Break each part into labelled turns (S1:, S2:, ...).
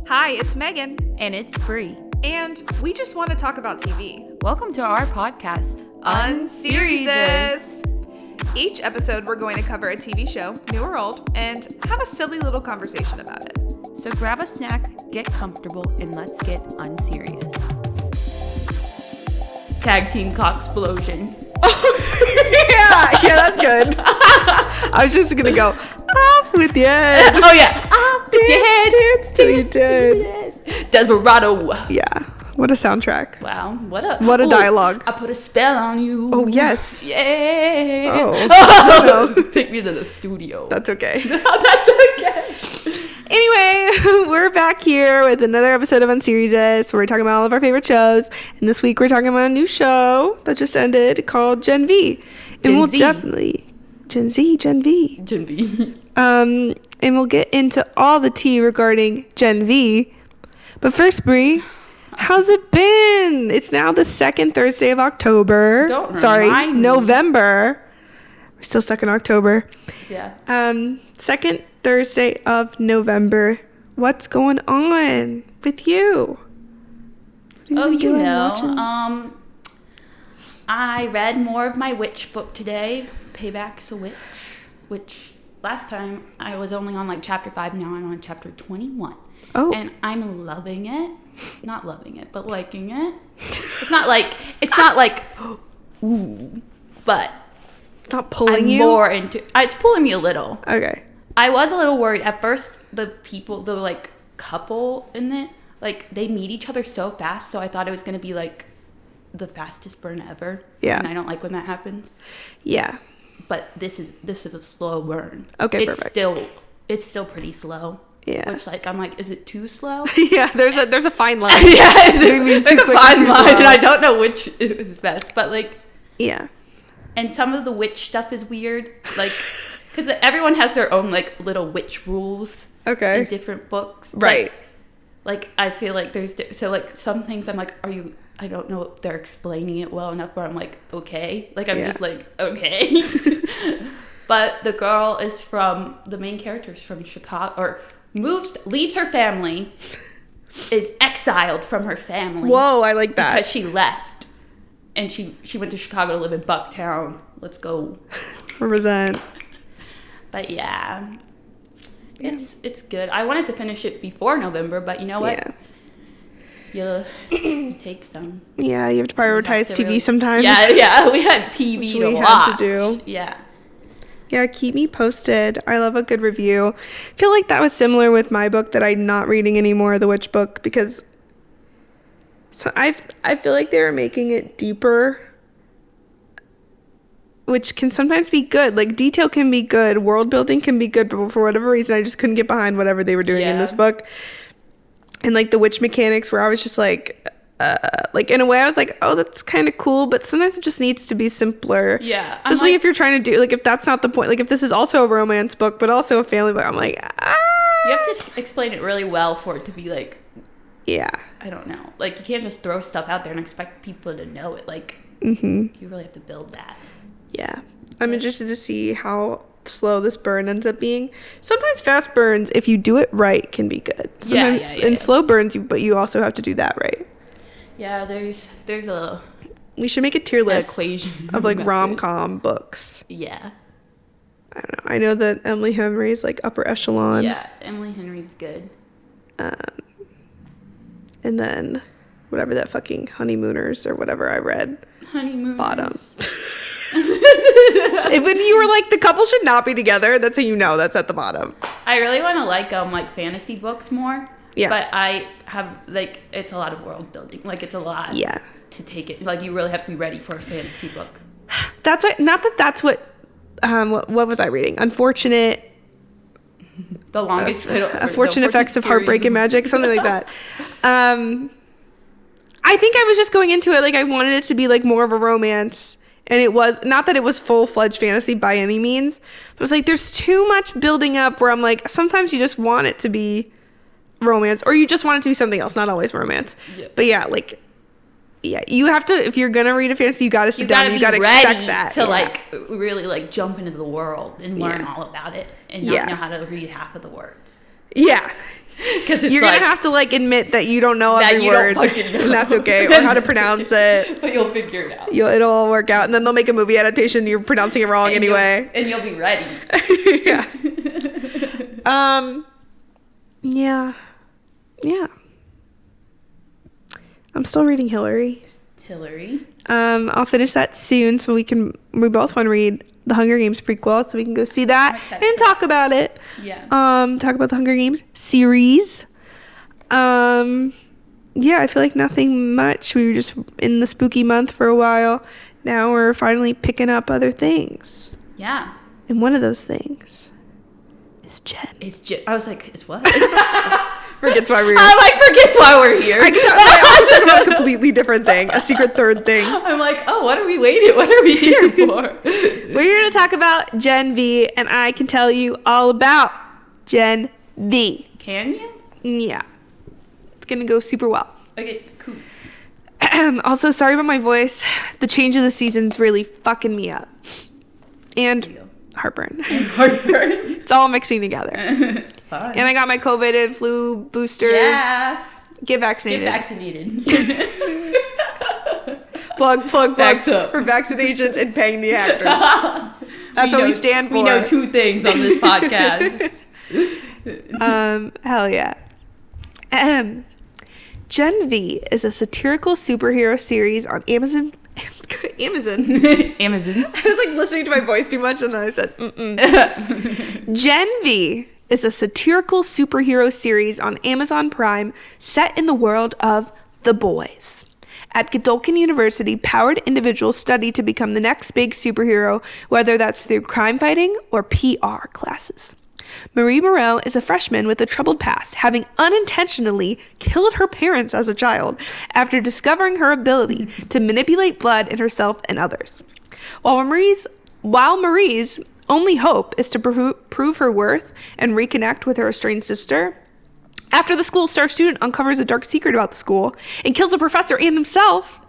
S1: Hi, it's Megan.
S2: And it's Bree.
S1: And we just want to talk about TV.
S2: Welcome to our podcast,
S1: Unseriesous. Each episode, we're going to cover a TV show, new or old, and have a silly little conversation about it.
S2: So grab a snack, get comfortable, and let's get unserious. Tag team cocksplosion.
S1: Oh, yeah, that's good. I was just going to go, off with your head.
S2: Oh, yeah. Off with your head.
S1: Dance till you dead.
S2: Desperado.
S1: Yeah. What a soundtrack.
S2: Wow.
S1: What a dialogue.
S2: I put a spell on you.
S1: Oh, yes.
S2: Yeah.
S1: Oh.
S2: No. Take me to the studio.
S1: That's okay.
S2: That's okay.
S1: Anyway, we're back here with another episode of Unseriesous, where we're talking about all of our favorite shows. And this week we're talking about a new show that just ended called Gen V. And we'll definitely Gen V. And we'll get into all the tea regarding Gen V. But first, Bree, how's it been? It's now the second Thursday of October. November. We're still stuck in October.
S2: Yeah.
S1: Second Thursday of November. What's going on with you?
S2: Watching? I read more of my witch book today, Payback's a Witch, which last time I was only on like chapter 5, now I'm on chapter 21.
S1: Oh.
S2: And I'm loving it. Not loving it, but liking it. It's not like ooh, but
S1: not pulling
S2: I'm
S1: you?
S2: more into it's pulling me a little.
S1: Okay.
S2: I was a little worried at first. The like couple in it, like they meet each other so fast, so I thought it was gonna be like the fastest burn ever.
S1: Yeah.
S2: And I don't like when that happens.
S1: Yeah.
S2: But this is a slow burn.
S1: Okay,
S2: it's
S1: perfect.
S2: It's still pretty slow.
S1: Yeah.
S2: Which I'm like, is it too slow?
S1: Yeah, there's a fine line.
S2: Yeah,
S1: there's
S2: a fine line, and I don't know which is best. But like,
S1: yeah.
S2: And some of the witch stuff is weird, like, because everyone has their own like little witch rules.
S1: Okay.
S2: In different books.
S1: Right.
S2: Like I feel like there's so like some things I'm like, I don't know if they're explaining it well enough where I'm like, okay. Like I'm just like, okay. But the girl is the main character is from Chicago, or leaves her family, is exiled from her family.
S1: Whoa, I like that.
S2: Because she left. And she went to Chicago to live in Bucktown. Let's go.
S1: Represent.
S2: But yeah. It's good. I wanted to finish it before November, but you know what? Yeah. You take some.
S1: Yeah, you have to prioritize TV sometimes.
S2: Yeah. We had TV
S1: which
S2: to
S1: we
S2: watch.
S1: had to do.
S2: Yeah.
S1: Yeah, keep me posted. I love a good review. I feel like that was similar with my book that I'm not reading anymore, the witch book, because I feel like they were making it deeper, which can sometimes be good. Like, detail can be good, world building can be good, but for whatever reason, I just couldn't get behind whatever they were doing in this book. And like the witch mechanics, where I was just like in a way I was like, oh, that's kind of cool, but sometimes it just needs to be simpler.
S2: Yeah.
S1: Especially if you're trying to do, like, if that's not the point, like if this is also a romance book, but also a family book, I'm like,
S2: You have to explain it really well for it to be like,
S1: yeah.
S2: I don't know. Like, you can't just throw stuff out there and expect people to know it. Like,
S1: you
S2: really have to build that.
S1: Yeah. I'm interested to see how slow this burn ends up being. Sometimes fast burns, if you do it right, can be good. Sometimes slow burns, but you also have to do that right.
S2: Yeah, there's a...
S1: We should make a tier list
S2: equation
S1: of like rom-com books.
S2: Yeah.
S1: I don't know. I know that Emily Henry is like upper echelon.
S2: Yeah, Emily Henry's good.
S1: And then whatever that fucking Honeymooners or whatever I read.
S2: Honeymooners.
S1: Bottom. When you were like, the couple should not be together, that's how you know that's at the bottom.
S2: I really want to like fantasy books more.
S1: Yeah.
S2: But I have, like, it's a lot of world building. Like, it's a lot to take it. Like, you really have to be ready for a fantasy book.
S1: That's what, not that that's what was I reading? Unfortunate.
S2: The longest.
S1: Unfortunate Effects of Heartbreak and Magic, something like that. I think I was just going into it like I wanted it to be like more of a romance. And it was, not that it was full-fledged fantasy by any means, but it was like there's too much building up where I'm like, sometimes you just want it to be romance, or you just want it to be something else, not always romance. Yeah. But you have to, if you're gonna read a fantasy, you gotta sit down and you gotta expect that.
S2: To like really like jump into the world and learn all about it and not know how to read half of the words.
S1: Yeah.
S2: Because
S1: you're gonna have to like admit that you don't know every word, and that's okay, or how to pronounce it.
S2: But you'll figure it out.
S1: It'll all work out, and then they'll make a movie adaptation. You're pronouncing it wrong anyway,
S2: and you'll be ready.
S1: Yeah. Yeah. I'm still reading Hillary. I'll finish that soon, so we both want to read the Hunger Games prequel, so we can go see that and talk about it.
S2: Yeah.
S1: Talk about the Hunger Games series. Yeah, I feel like nothing much. We were just in the spooky month for a while. Now we're finally picking up other things.
S2: Yeah.
S1: And one of those things is Jen.
S2: I was like, it's what?
S1: Forgets why we're here.
S2: Forgets why we're here.
S1: I talk about a completely different thing, a secret third thing.
S2: I'm like, oh, what are we here for?
S1: We're here to talk about Gen V, and I can tell you all about Gen V.
S2: Can you?
S1: Yeah. It's going to go super well.
S2: Okay, cool.
S1: Also, sorry about my voice. The change of the season's really fucking me up. And heartburn. It's all mixing together.
S2: Fun.
S1: And I got my COVID and flu boosters.
S2: Yeah.
S1: Get vaccinated. Plug
S2: for
S1: vaccinations and paying the actors. That's what we stand for.
S2: We know two things on this podcast.
S1: Hell yeah. Gen V is a satirical superhero series on Amazon.
S2: Amazon.
S1: I was like listening to my voice too much, and then I said, Gen V is a satirical superhero series on Amazon Prime set in the world of The Boys. At Godolphin University, powered individuals study to become the next big superhero, whether that's through crime fighting or PR classes. Marie Moreau is a freshman with a troubled past, having unintentionally killed her parents as a child after discovering her ability to manipulate blood in herself and others. While Marie's only hope is to prove her worth and reconnect with her estranged sister, after the school's star student uncovers a dark secret about the school and kills a professor and himself,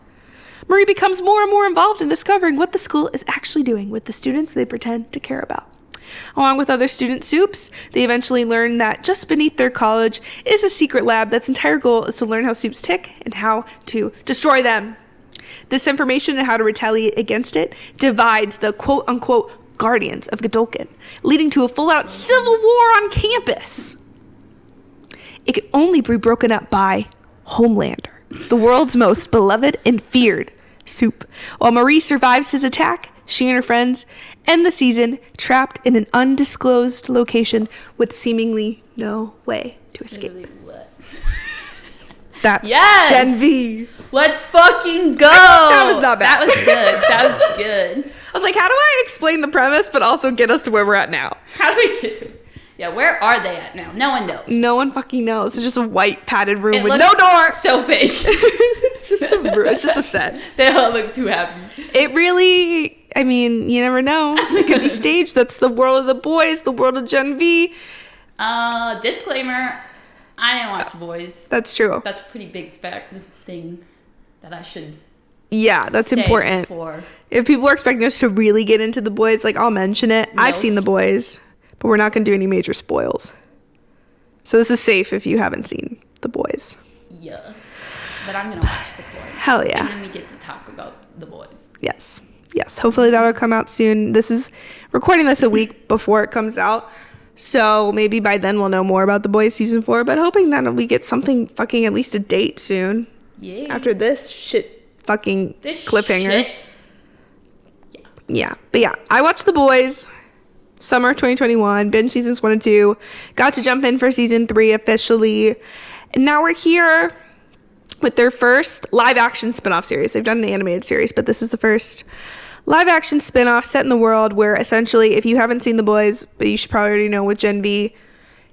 S1: Marie becomes more and more involved in discovering what the school is actually doing with the students they pretend to care about. Along with other student supes, they eventually learn that just beneath their college is a secret lab that's entire goal is to learn how supes tick and how to destroy them. This information and how to retaliate against it divides the quote-unquote guardians of Godolphin, leading to a full-out civil war on campus. It can only be broken up by Homelander, the world's most beloved and feared supe. While Marie survives his attack, she and her friends end the season trapped in an undisclosed location with seemingly no way to escape.
S2: What?
S1: That's Gen V.
S2: Let's fucking go.
S1: That was not bad.
S2: That was good.
S1: I was like, how do I explain the premise but also get us to where we're at now?
S2: How do we get to it? Yeah, where are they at now? No one knows.
S1: No one fucking knows. It's just a white padded room with no door.
S2: So fake.
S1: It's just a set.
S2: They all look too happy.
S1: It really, I mean, you never know. It could be staged. That's the world of The Boys, the world of Gen V.
S2: Disclaimer, I didn't watch The Boys.
S1: That's true.
S2: That's a pretty big thing that I should
S1: that's important. If people are expecting us to really get into The Boys, like, I'll mention it. I've seen The Boys, but we're not going to do any major spoils. So this is safe if you haven't seen The Boys.
S2: Yeah. But I'm going to watch The Boys.
S1: Hell yeah.
S2: And then we get to talk about The Boys.
S1: Yes. Hopefully that'll come out soon. This is recording this a week before it comes out. So maybe by then we'll know more about The Boys season 4, but hoping that we get something fucking at least a date soon.
S2: Yeah.
S1: After this cliffhanger.
S2: Shit.
S1: Yeah. But yeah, I watched The Boys summer 2021, binge seasons 1 and 2. Got to jump in for season 3 officially. And now we're here with their first live action spin-off series. They've done an animated series, but this is the first live action spin-off set in the world where essentially, if you haven't seen The Boys, but you should probably already know with Gen V,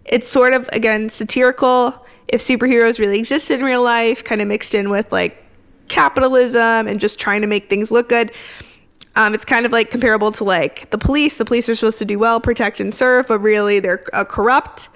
S1: it's sort of, again, satirical. If superheroes really existed in real life, kind of mixed in with like capitalism and just trying to make things look good. It's kind of like comparable to like the police. The police are supposed to do well, protect and serve, but really they're a corrupt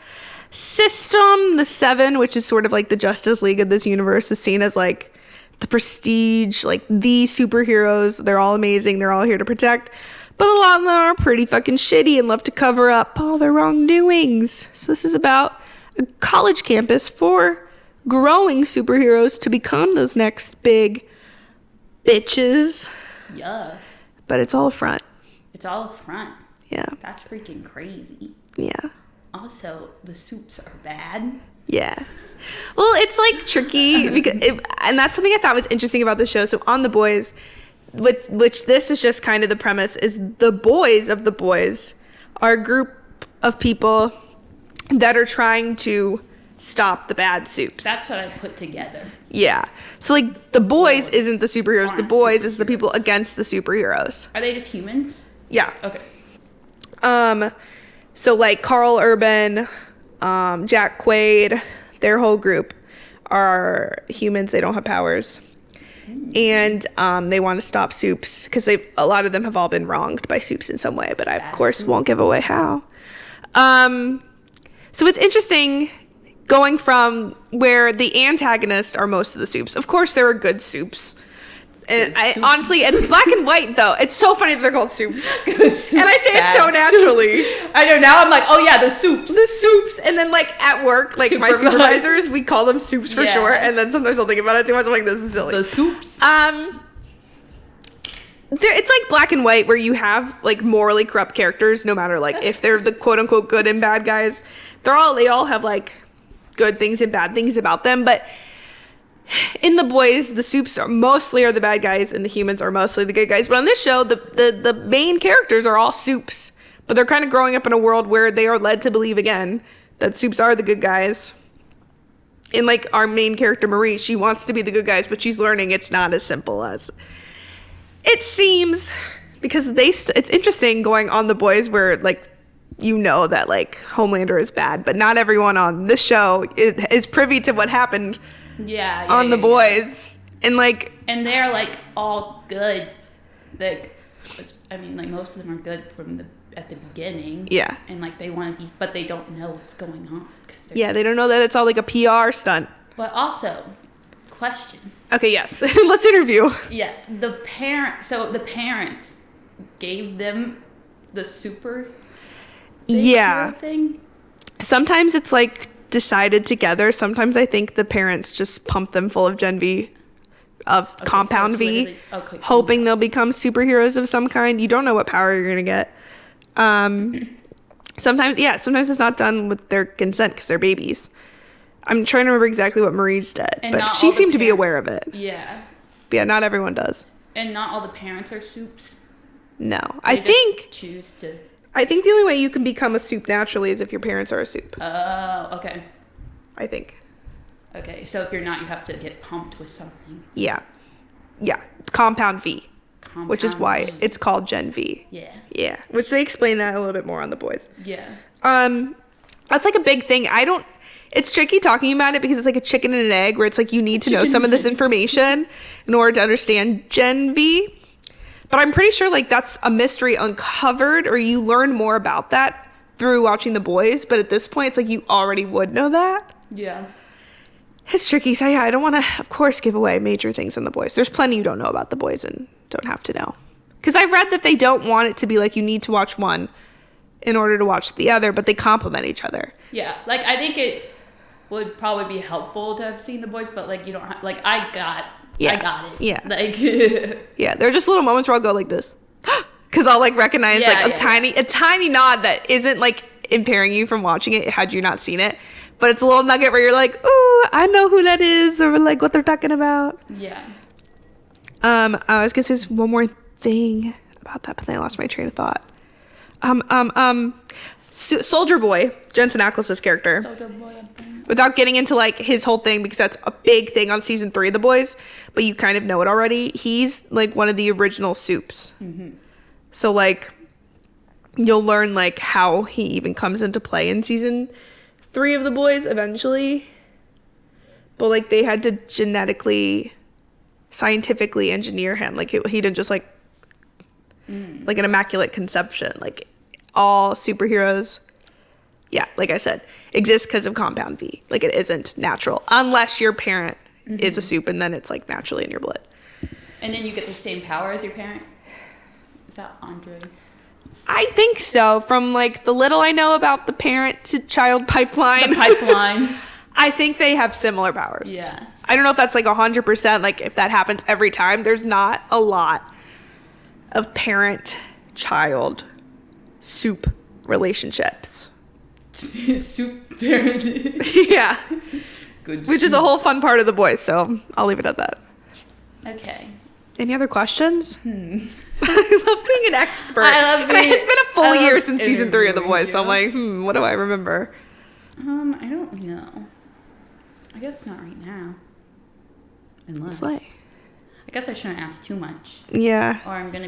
S1: system. The Seven, which is sort of like the Justice League of this universe, is seen as like the prestige, like the superheroes. They're all amazing. They're all here to protect. But a lot of them are pretty fucking shitty and love to cover up all their wrongdoings. So this is about a college campus for growing superheroes to become those next big bitches.
S2: Yes.
S1: But it's all a front.
S2: It's all a front.
S1: Yeah.
S2: That's freaking crazy.
S1: Yeah.
S2: Also, the supes are bad.
S1: Yeah. Well, it's like tricky and that's something I thought was interesting about the show. So on The Boys, which this is just kind of the premise, is the boys of the boys are a group of people that are trying to stop the bad supes.
S2: That's what I put together.
S1: Yeah. So like the boys isn't the superheroes. The boys is the people against the superheroes.
S2: Are they just humans?
S1: Yeah.
S2: Okay.
S1: So like Carl Urban, Jack Quaid, their whole group are humans. They don't have powers. And they want to stop supes because a lot of them have all been wronged by supes in some way, but I of course won't give away how. So it's interesting going from where the antagonists are most of the supes. Of course, there are good supes. And honestly, it's black and white, though. It's so funny that they're called soups. And I say it so naturally.
S2: I know. Now I'm like, oh, yeah, the soups.
S1: The soups. And then, like, at work, like, my supervisors, we call them soups for short. And then sometimes I'll think about it too much. I'm like, this is silly.
S2: The soups.
S1: It's like black and white where you have, like, morally corrupt characters, no matter, like, if they're the quote-unquote good and bad guys. They all have, like, good things and bad things about them. But in The Boys, the supes are the bad guys and the humans are mostly the good guys. But on this show, the main characters are all supes. But they're kind of growing up in a world where they are led to believe again that supes are the good guys. And like our main character, Marie, she wants to be the good guys, but she's learning it's not as simple as it seems. Because it's interesting going on The Boys where like, you know that like Homelander is bad, but not everyone on this show is privy to what happened on The Boys. And like,
S2: and they're like all good. Like, I mean, like most of them are good at the beginning. Yeah. And like they want to be, but they don't know what's going on.
S1: They don't know that it's all like a PR stunt.
S2: But also, question.
S1: Okay, yes. Let's interview.
S2: Yeah. The parents gave them the super thing?
S1: Sometimes it's like decided together. Sometimes I think the parents just pump them full of Gen V, of Compound V, hoping they'll become superheroes of some kind. You don't know what power you're gonna get. Sometimes it's not done with their consent because they're babies. I'm trying to remember exactly what Marie's did, but she seemed to be aware of it.
S2: Yeah.
S1: But yeah, not everyone does.
S2: And not all the parents are supes.
S1: No,
S2: I think
S1: the only way you can become a soup naturally is if your parents are a soup.
S2: Oh, okay.
S1: I think.
S2: Okay, so if you're not, you have to get pumped with something.
S1: Yeah. Compound V. Which is why it's called Gen V. Yeah. Which they explain that a little bit more on The Boys.
S2: Yeah.
S1: That's like a big thing. It's tricky talking about it because it's like a chicken and an egg where it's like you need to know some of this information in order to understand Gen V. But I'm pretty sure like that's a mystery uncovered, or you learn more about that through watching The Boys. But at this point, it's like you already would know that.
S2: Yeah.
S1: It's tricky. So yeah, I don't want to, of course, give away major things on The Boys. There's plenty you don't know about The Boys and don't have to know. Because I read that they don't want it to be like you need to watch one in order to watch the other, but they complement each other.
S2: Yeah. Like, I think it would probably be helpful to have seen The Boys, but like you don't have, like I got it.
S1: Yeah.
S2: Like
S1: yeah, there are just little moments where I'll go like this. Because I'll like recognize a tiny nod that isn't like impairing you from watching it had you not seen it. But it's a little nugget where you're like, ooh, I know who that is, or like what they're talking about.
S2: Yeah.
S1: I was gonna say one more thing about that, but then I lost my train of thought. Soldier Boy, Jensen Ackles' character.
S2: Soldier Boy.
S1: Without getting into like his whole thing, because that's a big thing on season 3 of The Boys, but you kind of know it already. He's like one of the original supes. Mm-hmm. So like you'll learn like how he even comes into play in season 3 of The Boys eventually. But like they had to scientifically engineer him. Like he didn't just like an immaculate conception. Like all superheroes, yeah, like I said, exist because of Compound V. Like it isn't natural unless your parent is a soup, and then it's like naturally in your blood.
S2: And then you get the same power as your parent. Is that Andre?
S1: I think so. From like the little I know about the parent to child pipeline.
S2: The pipeline.
S1: I think they have similar powers.
S2: Yeah.
S1: I don't know if that's like 100%, like if that happens every time. There's not a lot of parent-child soup relationships.
S2: Soup parent.
S1: Yeah.
S2: Good.
S1: Which is a whole fun part of The Boys, so I'll leave it at that.
S2: Okay.
S1: Any other questions? I love being an expert.
S2: I love being,
S1: it's been a full year since season 3 of The Boys,
S2: you.
S1: so I'm like, what do I remember?
S2: I don't know. I guess not right now. Unless. I guess I shouldn't ask too much.
S1: Yeah.
S2: Or I'm gonna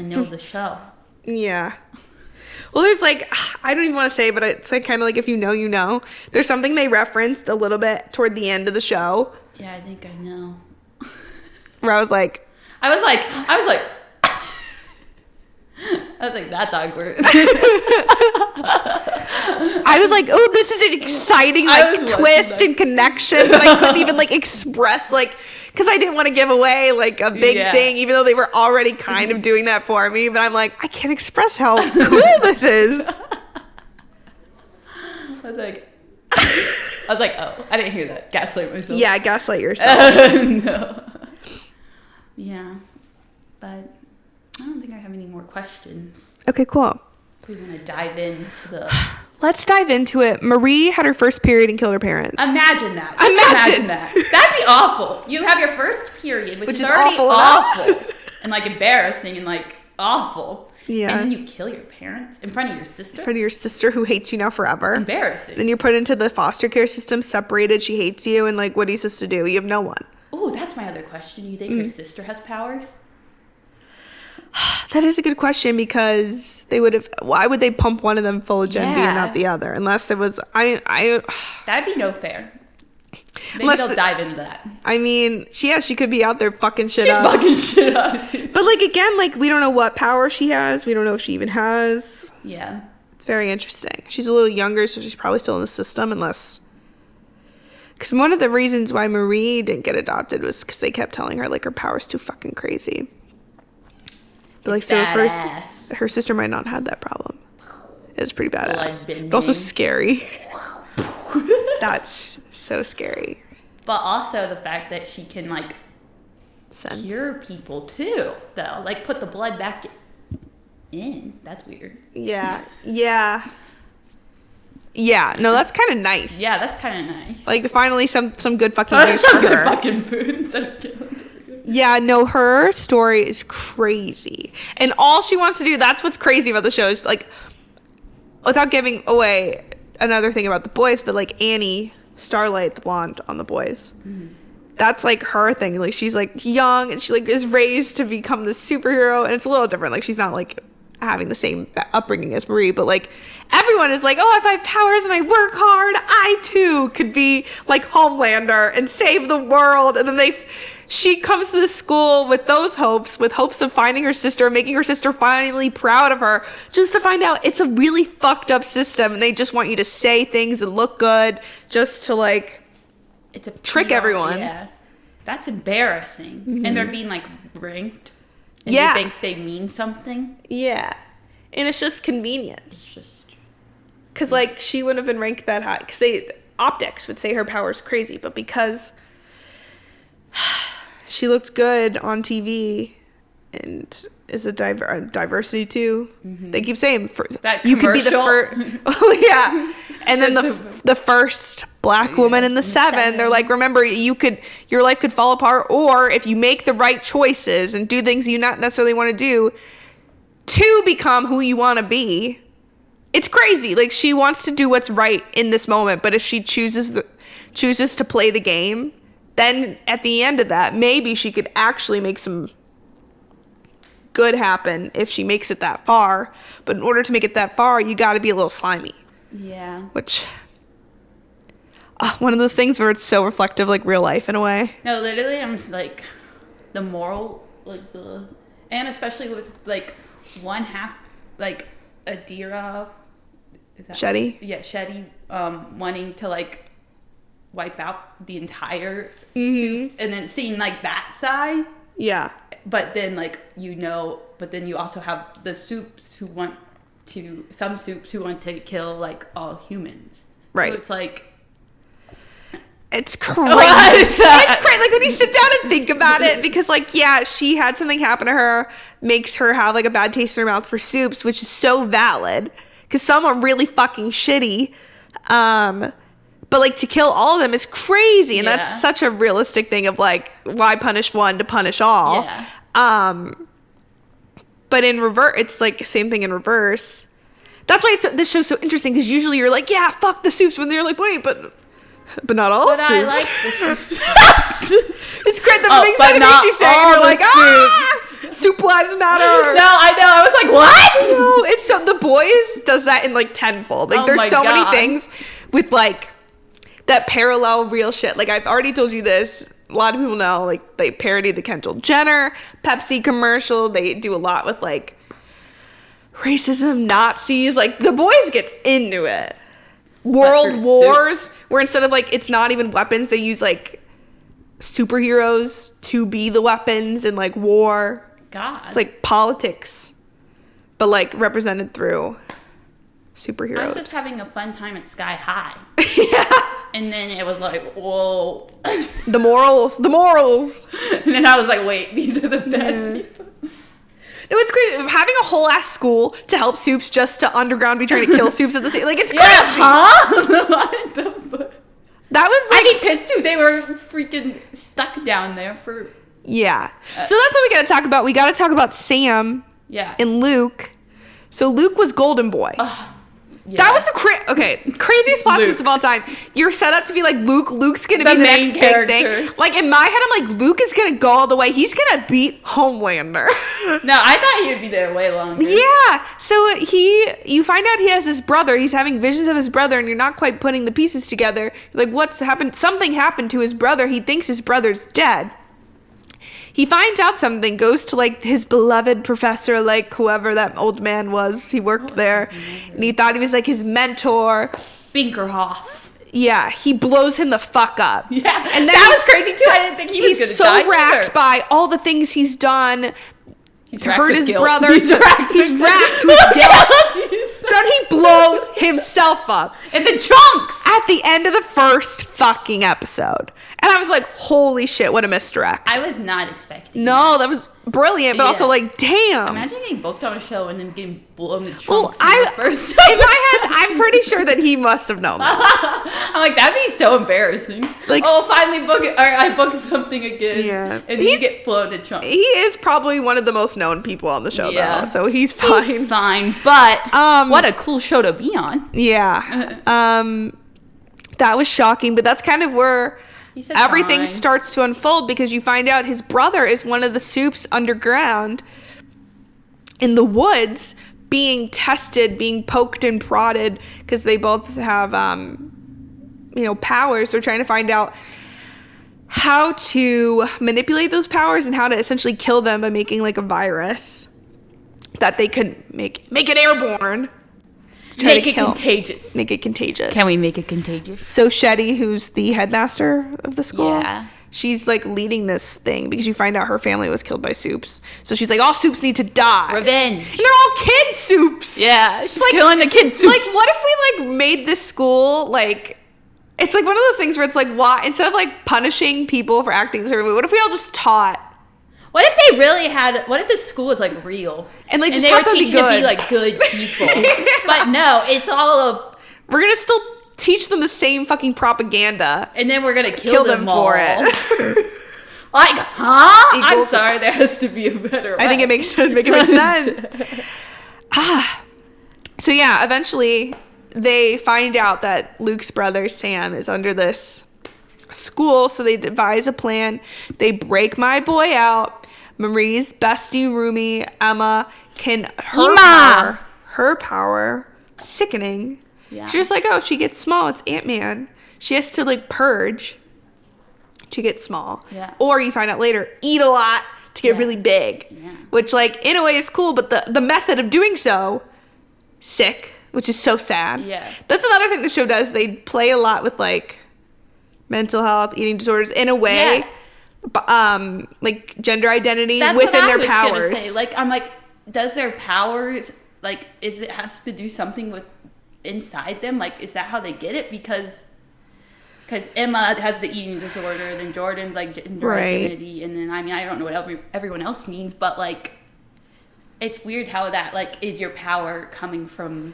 S2: know the show.
S1: Yeah. Well, there's like, I don't even want to say, but it's like kind of like if you know, you know. There's something they referenced a little bit toward the end of the show.
S2: Yeah, I think I know.
S1: Where I was like,
S2: that's awkward.
S1: I was like, oh, this is an exciting like twist and connection. But I couldn't even like express like, because I didn't want to give away like a big thing, even though they were already kind of doing that for me. But I'm like, I can't express how cool this is.
S2: I was like, oh, I didn't hear that. Gaslight myself.
S1: Yeah, gaslight yourself.
S2: No. Yeah, but I don't think I have any more questions.
S1: Okay, cool.
S2: If we want to dive into the...
S1: Let's dive into it. Marie had her first period and killed her parents.
S2: Imagine that. Imagine that. That'd be awful. You have your first period, which is already awful and like embarrassing and like awful.
S1: Yeah.
S2: And then you kill your parents in front of your sister.
S1: In front of your sister who hates you now forever.
S2: Embarrassing.
S1: Then you're put into the foster care system, separated. She hates you. And like, what are you supposed to do? You have no one.
S2: Oh, that's my other question. You think her sister has powers?
S1: That is a good question because they would have. Why would they pump one of them full of Gen V and not the other? Unless it was
S2: That'd be no fair. Maybe they'll dive into that.
S1: I mean, she could be out there fucking shit
S2: She's
S1: up.
S2: fucking shit up, dude.
S1: But like again, like we don't know what power she has. We don't know if she even has.
S2: Yeah.
S1: It's very interesting. She's a little younger, so she's probably still in the system, unless. Because one of the reasons why Marie didn't get adopted was because they kept telling her like her power's too fucking crazy. But like, so her sister might not have that problem. It was pretty badass, but also scary. That's so scary.
S2: But also the fact that she can like cure people too, though. Like put the blood back in. That's weird.
S1: Yeah. Yeah. Yeah. No, that's kind of nice.
S2: Yeah, that's kind of nice.
S1: Like finally some good fucking news for her.
S2: Fucking food.
S1: Yeah, no, her story is crazy. And all she wants to do, that's what's crazy about the show, is like, without giving away another thing about The Boys, but like Annie, Starlight, the blonde on The Boys, that's like her thing. Like she's like young and she like is raised to become the superhero, and it's a little different. Like she's not like having the same upbringing as Marie, but like everyone is like, oh, if I have powers and I work hard, I too could be like Homelander and save the world. And then she comes to the school with those hopes, with hopes of finding her sister, making her sister finally proud of her, just to find out it's a really fucked up system and they just want you to say things and look good just to like trick everyone.
S2: Yeah, that's embarrassing. And they're being like ranked. And
S1: you
S2: think they mean something.
S1: Yeah, and it's just convenience.
S2: It's just
S1: because like she wouldn't have been ranked that high because optics would say her power's crazy, but because she looked good on TV and is a diversity too. They keep saying you could be the first. Oh yeah, and then the first black woman in the seven. They're like, remember, your life could fall apart, or if you make the right choices and do things you not necessarily want to do to become who you want to be. It's crazy. Like she wants to do what's right in this moment, but if she chooses to play the game, then at the end of that, maybe she could actually make some good happen if she makes it that far. But in order to make it that far, you got to be a little slimy.
S2: Yeah.
S1: Which, one of those things where it's so reflective, like real life in a way.
S2: No, literally, I'm like, the moral, like and especially with like one half, like Adira. Is that
S1: Shetty?
S2: Yeah, Shetty, wanting to like wipe out the entire suit, and then seeing like that side.
S1: Yeah.
S2: But then but then you also have the supes who want to kill like all humans.
S1: Right.
S2: So it's like.
S1: It's crazy. It's crazy. Like when you sit down and think about it, because like, yeah, she had something happen to her, makes her have like a bad taste in her mouth for soups, which is so valid because some are really fucking shitty. But like to kill all of them is crazy. And that's such a realistic thing of like, why punish one to punish all? Yeah. But in reverse, it's like same thing in reverse. That's why this show's so interesting because usually you're like, yeah, fuck the soups, when they're like, wait, but not all soups.
S2: I like the soups.
S1: It's great. The things that makes you say, you're like, soup lives matter.
S2: No, I know. I was like, what?
S1: No, it's so The Boys does that in like tenfold. Like there's so many things with like that parallel real shit. Like I've already told you this. A lot of people know, like they parody the Kendall Jenner Pepsi commercial. They do a lot with like racism, Nazis. Like The Boys gets into it. World Wars, where instead of like, it's not even weapons, they use like superheroes to be the weapons in like war.
S2: God. It's
S1: like politics, but like represented through superheroes.
S2: I was just having a fun time at Sky High.
S1: Yeah.
S2: And then it was like, whoa.
S1: The morals.
S2: And then I was like, wait, these are the bad people.
S1: No, it's crazy. Having a whole ass school to help soups just to underground be trying to kill soups at the same, like it's crazy.
S2: What the fuck?
S1: That was like,
S2: I'd be pissed too. They were freaking stuck down there for.
S1: Yeah. So that's what we got to talk about. We got to talk about Sam.
S2: Yeah.
S1: And Luke. So Luke was Golden Boy.
S2: Yeah.
S1: That was the craziest plot twist of all time. You're set up to be like Luke. Luke's gonna be the
S2: main
S1: next
S2: character.
S1: big thing. Like in my head, I'm like, Luke is gonna go all the way. He's gonna beat Homelander.
S2: No, I thought he would be there way longer.
S1: Yeah. So you find out he has his brother. He's having visions of his brother, and you're not quite putting the pieces together. You're like, what's happened? Something happened to his brother. He thinks his brother's dead. He finds out something, goes to like his beloved professor, like whoever that old man was. He worked there, and he thought he was like his mentor.
S2: Binkerhoff.
S1: Yeah, he blows him the fuck up.
S2: Yeah, and that was crazy too. I didn't think he was going to die.
S1: He's so racked by all the things he's done to hurt his
S2: guilt.
S1: brother. He's racked with guilt. Then he blows himself up
S2: in the trunks
S1: at the end of the first fucking episode. And I was like, holy shit, what a misdirect.
S2: I was not expecting
S1: that was brilliant, but also like, damn.
S2: Imagine getting booked on a show and then getting blown in the trunks in
S1: in
S2: my
S1: head, I'm pretty sure that he must have known that.
S2: I'm like, that'd be so embarrassing. Like, finally I booked something again.
S1: Yeah.
S2: And you get blown in trunks.
S1: He is probably one of the most known people on the show, though. So he's fine.
S2: He's fine, but what a cool show to be on.
S1: Yeah. That was shocking, but that's kind of where everything starts to unfold, because you find out his brother is one of the soups underground in the woods being tested, being poked and prodded, because they both have powers. They're trying to find out how to manipulate those powers and how to essentially kill them by making like a virus that they could make it airborne.
S2: Make it contagious.
S1: Make it contagious.
S2: Can we make it contagious?
S1: So Shetty, who's the headmaster of the school,
S2: yeah,
S1: she's like leading this thing because you find out her family was killed by soups. So she's like, all soups need to die.
S2: Revenge.
S1: And they're all kid soups.
S2: Yeah, she's like killing the kid soups.
S1: Like, what if we like made this school like, it's like one of those things where it's like, why, instead of like punishing people for acting a certain way, what if we all just taught?
S2: What if they really had? What if the school was like real
S1: and like just
S2: they were
S1: taught
S2: teaching them to be like good people? But no, it's all
S1: we're gonna still teach them the same fucking propaganda,
S2: and then we're gonna kill them
S1: for
S2: all.
S1: it.
S2: Like, huh? I'm sorry, there has to be a better way.
S1: I think it makes sense. Make it make sense. So yeah, eventually they find out that Luke's brother Sam is under this school, so they devise a plan. They break my boy out. Marie's bestie roomie Emma can her power sickening. Yeah. She's just like, oh, she gets small. It's Ant-Man. She has to like purge to get small.
S2: Yeah.
S1: Or you find out later, eat a lot to get really big.
S2: Yeah.
S1: Which like in a way is cool, but the method of doing so, sick, which is so sad.
S2: Yeah.
S1: That's another thing the show does. They play a lot with like mental health, eating disorders in a way, like gender identity within their powers.
S2: Gonna say. Like, I'm like, does their powers, like, it has to do something with inside them? Like, is that how they get it? Because Emma has the eating disorder, then Jordan's like gender identity, and then I don't know what everyone else means, but like it's weird how that like is your power coming from.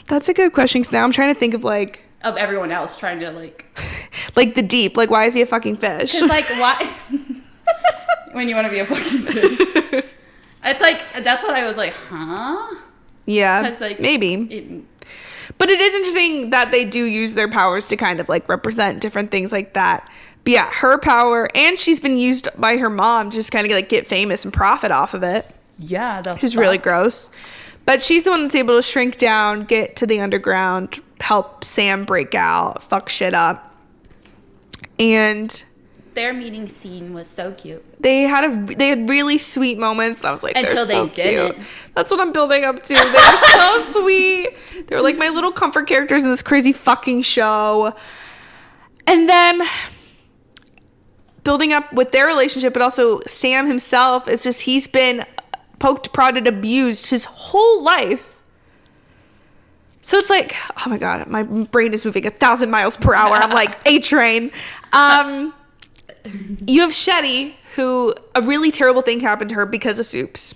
S1: That's a good question, because now I'm trying to think of like
S2: of everyone else trying to like
S1: like the deep, like why is he a fucking fish?
S2: Because like why when you want to be a fucking fish, it's like that's what I was like, huh?
S1: Yeah,
S2: because like
S1: maybe. But it is interesting that they do use their powers to kind of like represent different things like that. But yeah, her power, and she's been used by her mom to just kind of like get famous and profit off of it.
S2: Yeah,
S1: which is really gross. But she's the one that's able to shrink down, get to the underground, help Sam break out, fuck shit up. And
S2: their meeting scene was so cute.
S1: They had really sweet moments, and I was like,
S2: until
S1: they're so
S2: they didn't.
S1: Cute. That's what I'm building up to. They're so sweet. They're like my little comfort characters in this crazy fucking show. And then building up with their relationship, but also Sam himself, is just he's been poked, prodded, abused his whole life. So it's like, oh my God, my brain is moving 1,000 miles per hour. I'm like, A-train. You have Shetty, who a really terrible thing happened to her because of supes.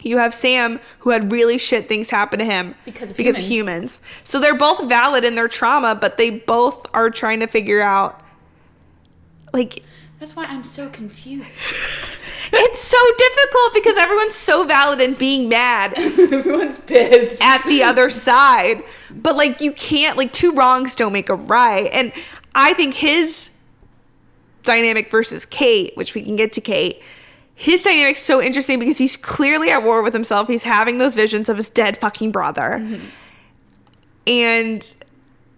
S1: You have Sam, who had really shit things happen to him because of humans. So they're both valid in their trauma, but they both are trying to figure out, like...
S2: That's why I'm so confused.
S1: It's so difficult because everyone's so valid in being mad.
S2: Everyone's pissed.
S1: At the other side. But, like, you can't... Like, two wrongs don't make a right. And I think his dynamic versus Kate, which we can get to Kate... His dynamic's so interesting because he's clearly at war with himself. He's having those visions of his dead fucking brother. Mm-hmm. And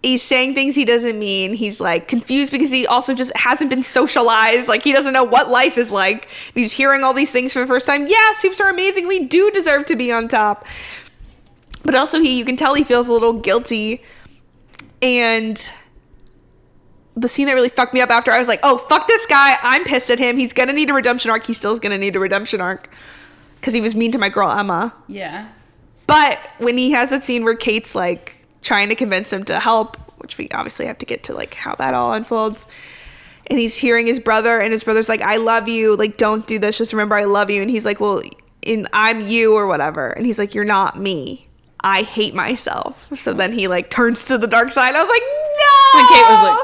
S1: he's saying things he doesn't mean. He's like confused because he also just hasn't been socialized. Like he doesn't know what life is like. He's hearing all these things for the first time. Yeah, supes are amazing. We do deserve to be on top. But also you can tell he feels a little guilty. And... the scene that really fucked me up after, I was like, oh, fuck this guy. I'm pissed at him. He's going to need a redemption arc. He still is going to need a redemption arc. Because he was mean to my girl, Emma.
S2: Yeah.
S1: But when he has that scene where Kate's, like, trying to convince him to help, which we obviously have to get to, like, how that all unfolds. And he's hearing his brother, and his brother's like, I love you. Like, don't do this. Just remember I love you. And he's like, well, I'm you or whatever. And he's like, you're not me. I hate myself. So then he, like, turns to the dark side. I was like, no!
S2: And Kate was like...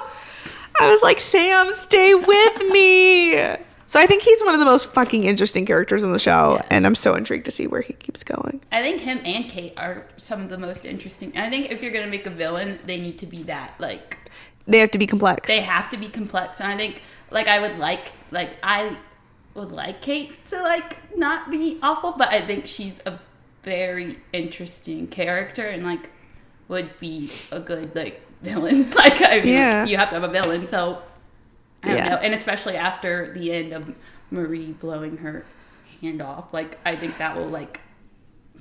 S1: I was like, Sam, stay with me. So I think he's one of the most fucking interesting characters in the show. Yeah. And I'm so intrigued to see where he keeps going.
S2: I think him and Kate are some of the most interesting. And I think if you're going to make a villain, they need to be that, like...
S1: They have to be complex.
S2: They have to be complex. And I think, like, I would like Kate to, like, not be awful. But I think she's a very interesting character and, like, would be a good, like... villain. Like, I mean, yeah. You have to have a villain, so I don't know. And especially after the end of Marie blowing her hand off, like, I think that will, like,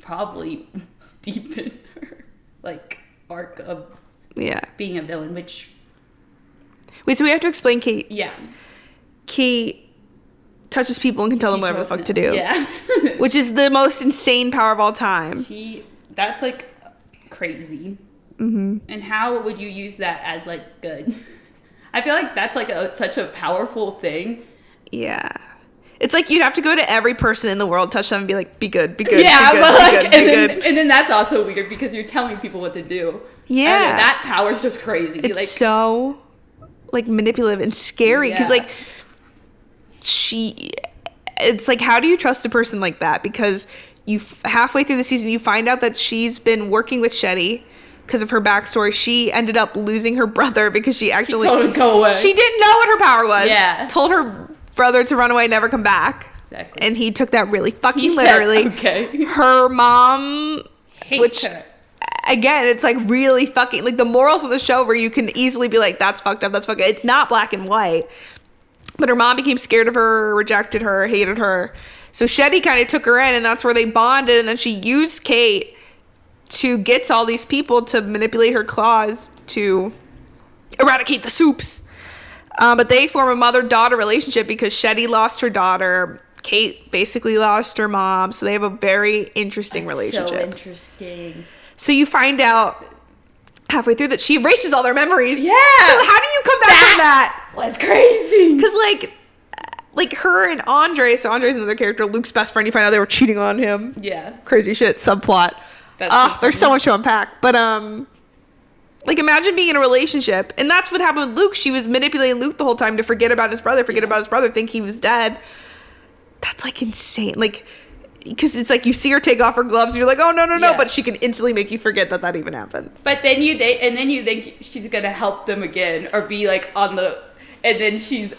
S2: probably deepen her, like, arc of being a villain, which...
S1: Wait, so we have to explain Kate.
S2: Yeah.
S1: Kate touches people and can tell them whatever the fuck to do.
S2: Yeah.
S1: Which is the most insane power of all time.
S2: That's, like, crazy.
S1: Mm-hmm.
S2: And how would you use that as, like, good? I feel like that's, like, such a powerful thing.
S1: Yeah. It's like you'd have to go to every person in the world, touch them, and be like, be good, be good,
S2: yeah,
S1: be good,
S2: but
S1: be
S2: like,
S1: good,
S2: and then that's also weird because you're telling people what to do.
S1: Yeah.
S2: And that power's just crazy.
S1: It's
S2: like,
S1: so, like, manipulative and scary because, like, it's like, how do you trust a person like that? Because halfway through the season, you find out that she's been working with Shetty. Because of her backstory, she ended up losing her brother because she accidentally...
S2: She told him to go away.
S1: She didn't know what her power was.
S2: Yeah.
S1: Told her brother to run away, never come back.
S2: Exactly.
S1: And he took that really fucking literally.
S2: Okay.
S1: Her mom...
S2: Hates her.
S1: Again, it's like really fucking... Like the morals of the show where you can easily be like, that's fucked up, that's fucked up. It's not black and white. But her mom became scared of her, rejected her, hated her. So Shetty kind of took her in and that's where they bonded. And then she used Kate... to get all these people to manipulate her claws to eradicate the supes. But they form a mother-daughter relationship because Shetty lost her daughter Kate basically lost her mom, so they have a very interesting relationship.
S2: So interesting.
S1: So you find out halfway through that she erases all their memories.
S2: Yeah.
S1: So how do you come back from that?
S2: Was crazy.
S1: Because like her and Andre, so Andre's another character, Luke's best friend, you find out they were cheating on him.
S2: Yeah.
S1: Crazy shit, subplot. There's so much to unpack. But like imagine being in a relationship, and that's what happened with Luke. She was manipulating Luke the whole time to forget about his brother, think he was dead. That's like insane. Like, because it's like you see her take off her gloves and you're like, oh no, but she can instantly make you forget that even happened.
S2: But then you think she's gonna help them again, or be like on the, and then she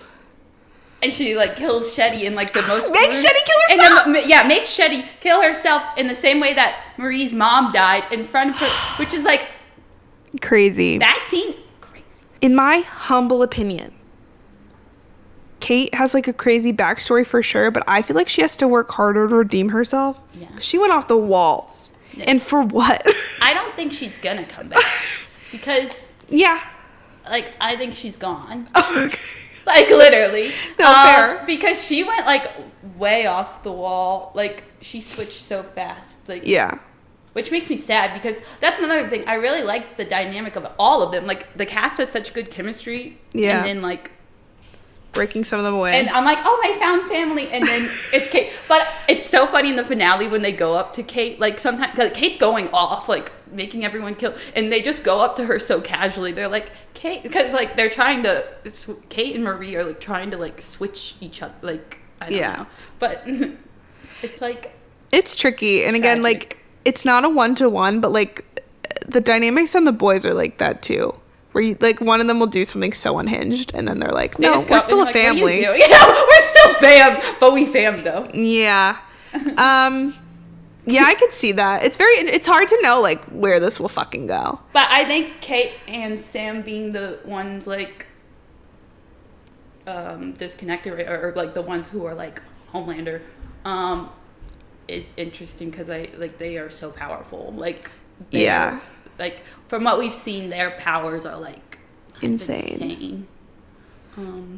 S2: like kills Shetty in like the most
S1: Shetty kill herself.
S2: And make Shetty kill herself in the same way that Marie's mom died in front of her, which is like
S1: crazy.
S2: That scene, crazy.
S1: In my humble opinion, Kate has like a crazy backstory for sure, but I feel like she has to work harder to redeem herself. Yeah. She went off the walls. Yeah. And for what?
S2: I don't think she's gonna come back. Because like I think she's gone. Okay. Like literally.
S1: No, fair.
S2: Because she went like way off the wall. Like she switched so fast. Like which makes me sad, because that's another thing. I really like the dynamic of all of them. Like the cast has such good chemistry. Yeah. And then like
S1: breaking some of them away.
S2: And I'm like, oh, my found family. And then it's Kate. But it's so funny in the finale when they go up to Kate. Like sometimes Kate's going off, like making everyone kill. And they just go up to her so casually. They're like, Kate, because like they're trying to, Kate and Marie are like trying to like switch each other. Like, I don't know. But it's like.
S1: It's tricky. And again, like it's not a 1-to-1, but like the dynamics on the boys are like that too. Where you, like one of them will do something so unhinged, and then they're like, "No, we're still a family."
S2: Yeah, we're still fam, but we fam though.
S1: Yeah, yeah, I could see that. It's hard to know like where this will fucking go.
S2: But I think Kate and Sam being the ones like disconnected, or like the ones who are like Homelander, is interesting because they are so powerful. Like like from what we've seen, their powers are like insane.
S1: That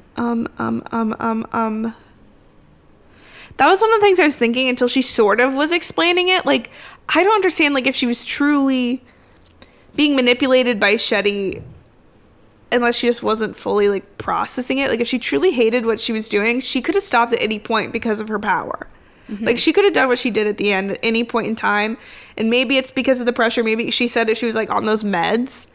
S1: was one of the things I was thinking until she sort of was explaining it. Like, I don't understand like if she was truly being manipulated by Shetty, unless she just wasn't fully like processing it. Like if she truly hated what she was doing, she could have stopped at any point because of her power. Mm-hmm. Like she could have done what she did at the end at any point in time, and maybe it's because of the pressure. Maybe she said if she was like on those meds,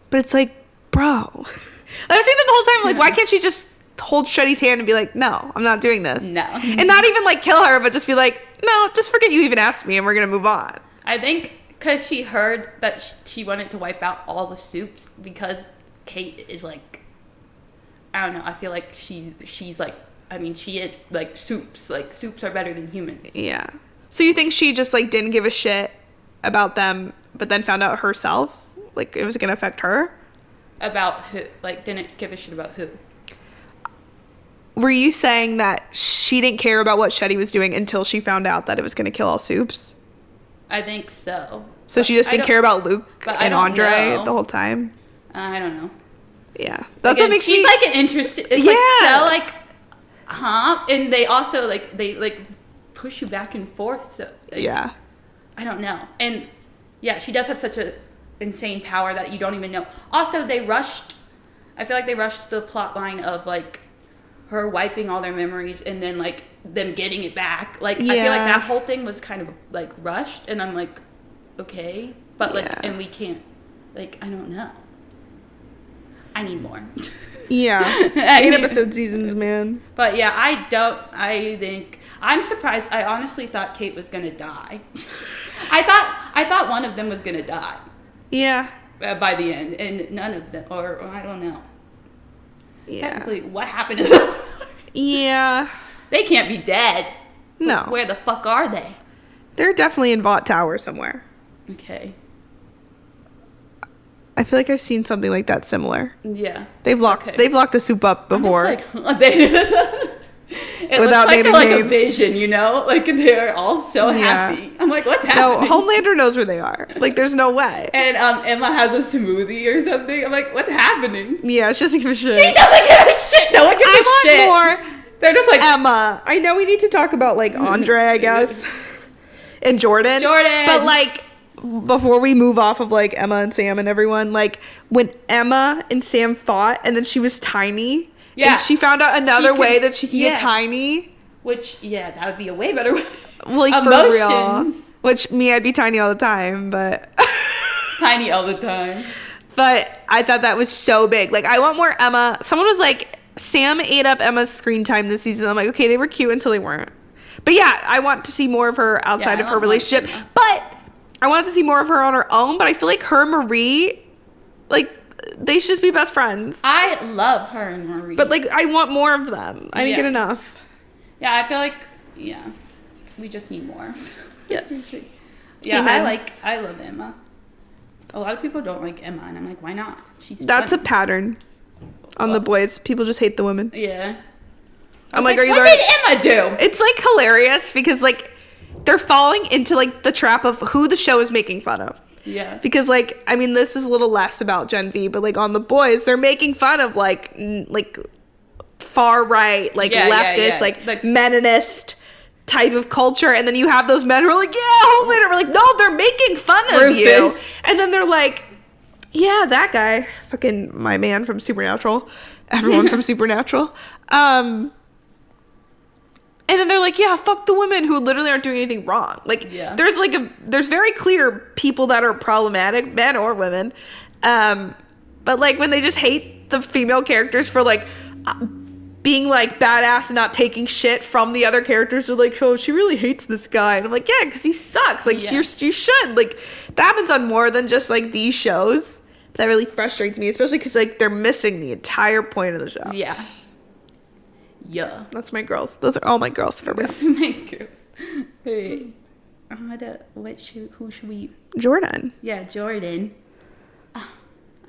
S1: but it's like, bro, I was saying that the whole time. Like, why can't she just hold Shetty's hand and be like, no, I'm not doing this, and not even like kill her, but just be like, no, just forget you even asked me, and we're gonna move on.
S2: I think because she heard that she wanted to wipe out all the supes, because Kate is like, I don't know. I feel like she's like. I mean, she is like supes. Like supes are better than humans. Yeah.
S1: So you think she just like didn't give a shit about them, but then found out herself, like it was gonna affect her?
S2: About who? Like didn't give a shit about who?
S1: Were you saying that she didn't care about what Shetty was doing until she found out that it was gonna kill all supes?
S2: I think so.
S1: So she just didn't care about Luke and Andre the whole time?
S2: I don't know.
S1: Yeah. That's what makes
S2: she's like an interesting. It's like so like. And they also like they push you back and forth. So like, I don't know. And she does have such a insane power that you don't even know. Also, they rushed. I feel like they rushed the plot line of like her wiping all their memories and then like them getting it back. Like I feel like that whole thing was kind of like rushed, and I'm like, okay, but like, and we can't. Like I don't know. I need more.
S1: Yeah. 8-episode seasons, man.
S2: But yeah, I think I'm surprised. I honestly thought Kate was gonna die. I thought one of them was gonna die.
S1: Yeah.
S2: By the end, and none of them, or I don't know.
S1: Yeah.
S2: Technically, what happened to them?
S1: Yeah.
S2: They can't be dead.
S1: No.
S2: Where the fuck are they?
S1: They're definitely in Vought Tower somewhere.
S2: Okay.
S1: I feel like I've seen something like that similar.
S2: Yeah.
S1: They've locked a soup up before.
S2: It without looks like they're like names. A vision, you know? Like they're all so happy. I'm like, what's happening?
S1: No, Homelander knows where they are. Like there's no way.
S2: And Emma has a smoothie or something. I'm like, what's happening?
S1: Yeah, she doesn't give a shit.
S2: She doesn't give a shit. No one gives a shit.
S1: I want more
S2: They're just like
S1: Emma. I know we need to talk about like Andre, I guess, and Jordan. But like before we move off of like Emma and Sam and everyone, like when Emma and Sam fought and then she was tiny. Yeah. And she found out another way that she can get tiny.
S2: Which, that would be a way better way.
S1: Like, for real. Which, me, I'd be tiny all the time, but...
S2: Tiny all the time.
S1: But I thought that was so big. Like, I want more Emma. Someone was like, Sam ate up Emma's screen time this season. I'm like, okay, they were cute until they weren't. But yeah, I want to see more of her outside of her relationship. But I want to see more of her on her own. But I feel like her and Marie, like... They should just be best friends.
S2: I love her and Marie.
S1: But, like, I want more of them. I didn't get enough.
S2: Yeah, I feel like, we just need more.
S1: Yes.
S2: Amen. I love Emma. A lot of people don't like Emma, and I'm like, why not?
S1: That's funny. A pattern on the boys. People just hate the women.
S2: Yeah.
S1: I'm like, are you
S2: what did Emma do?
S1: It's, like, hilarious because, like, they're falling into, like, the trap of who the show is making fun of.
S2: Yeah.
S1: Because, like, I mean, this is a little less about Gen V, but, like, on the boys, they're making fun of, like far right, like, leftist, like, Meninist type of culture. And then you have those men who are like, Homelander. We're like, no, they're making fun of you. And then they're like, yeah, that guy. Fucking my man from Supernatural. Everyone from Supernatural. And then they're like, yeah, fuck the women who literally aren't doing anything wrong. Like, there's very clear people that are problematic, men or women. But, like, when they just hate the female characters for, like, being, like, badass and not taking shit from the other characters, they're like, oh, she really hates this guy. And I'm like, yeah, because he sucks. Like, you should. Like, that happens on more than just, like, these shows. That really frustrates me, especially because, like, they're missing the entire point of the show.
S2: Yeah. Yeah.
S1: That's my girls. Those are all my girls for
S2: Those are my girls. Hey. Who should we...
S1: Jordan.
S2: Yeah, Jordan. Oh,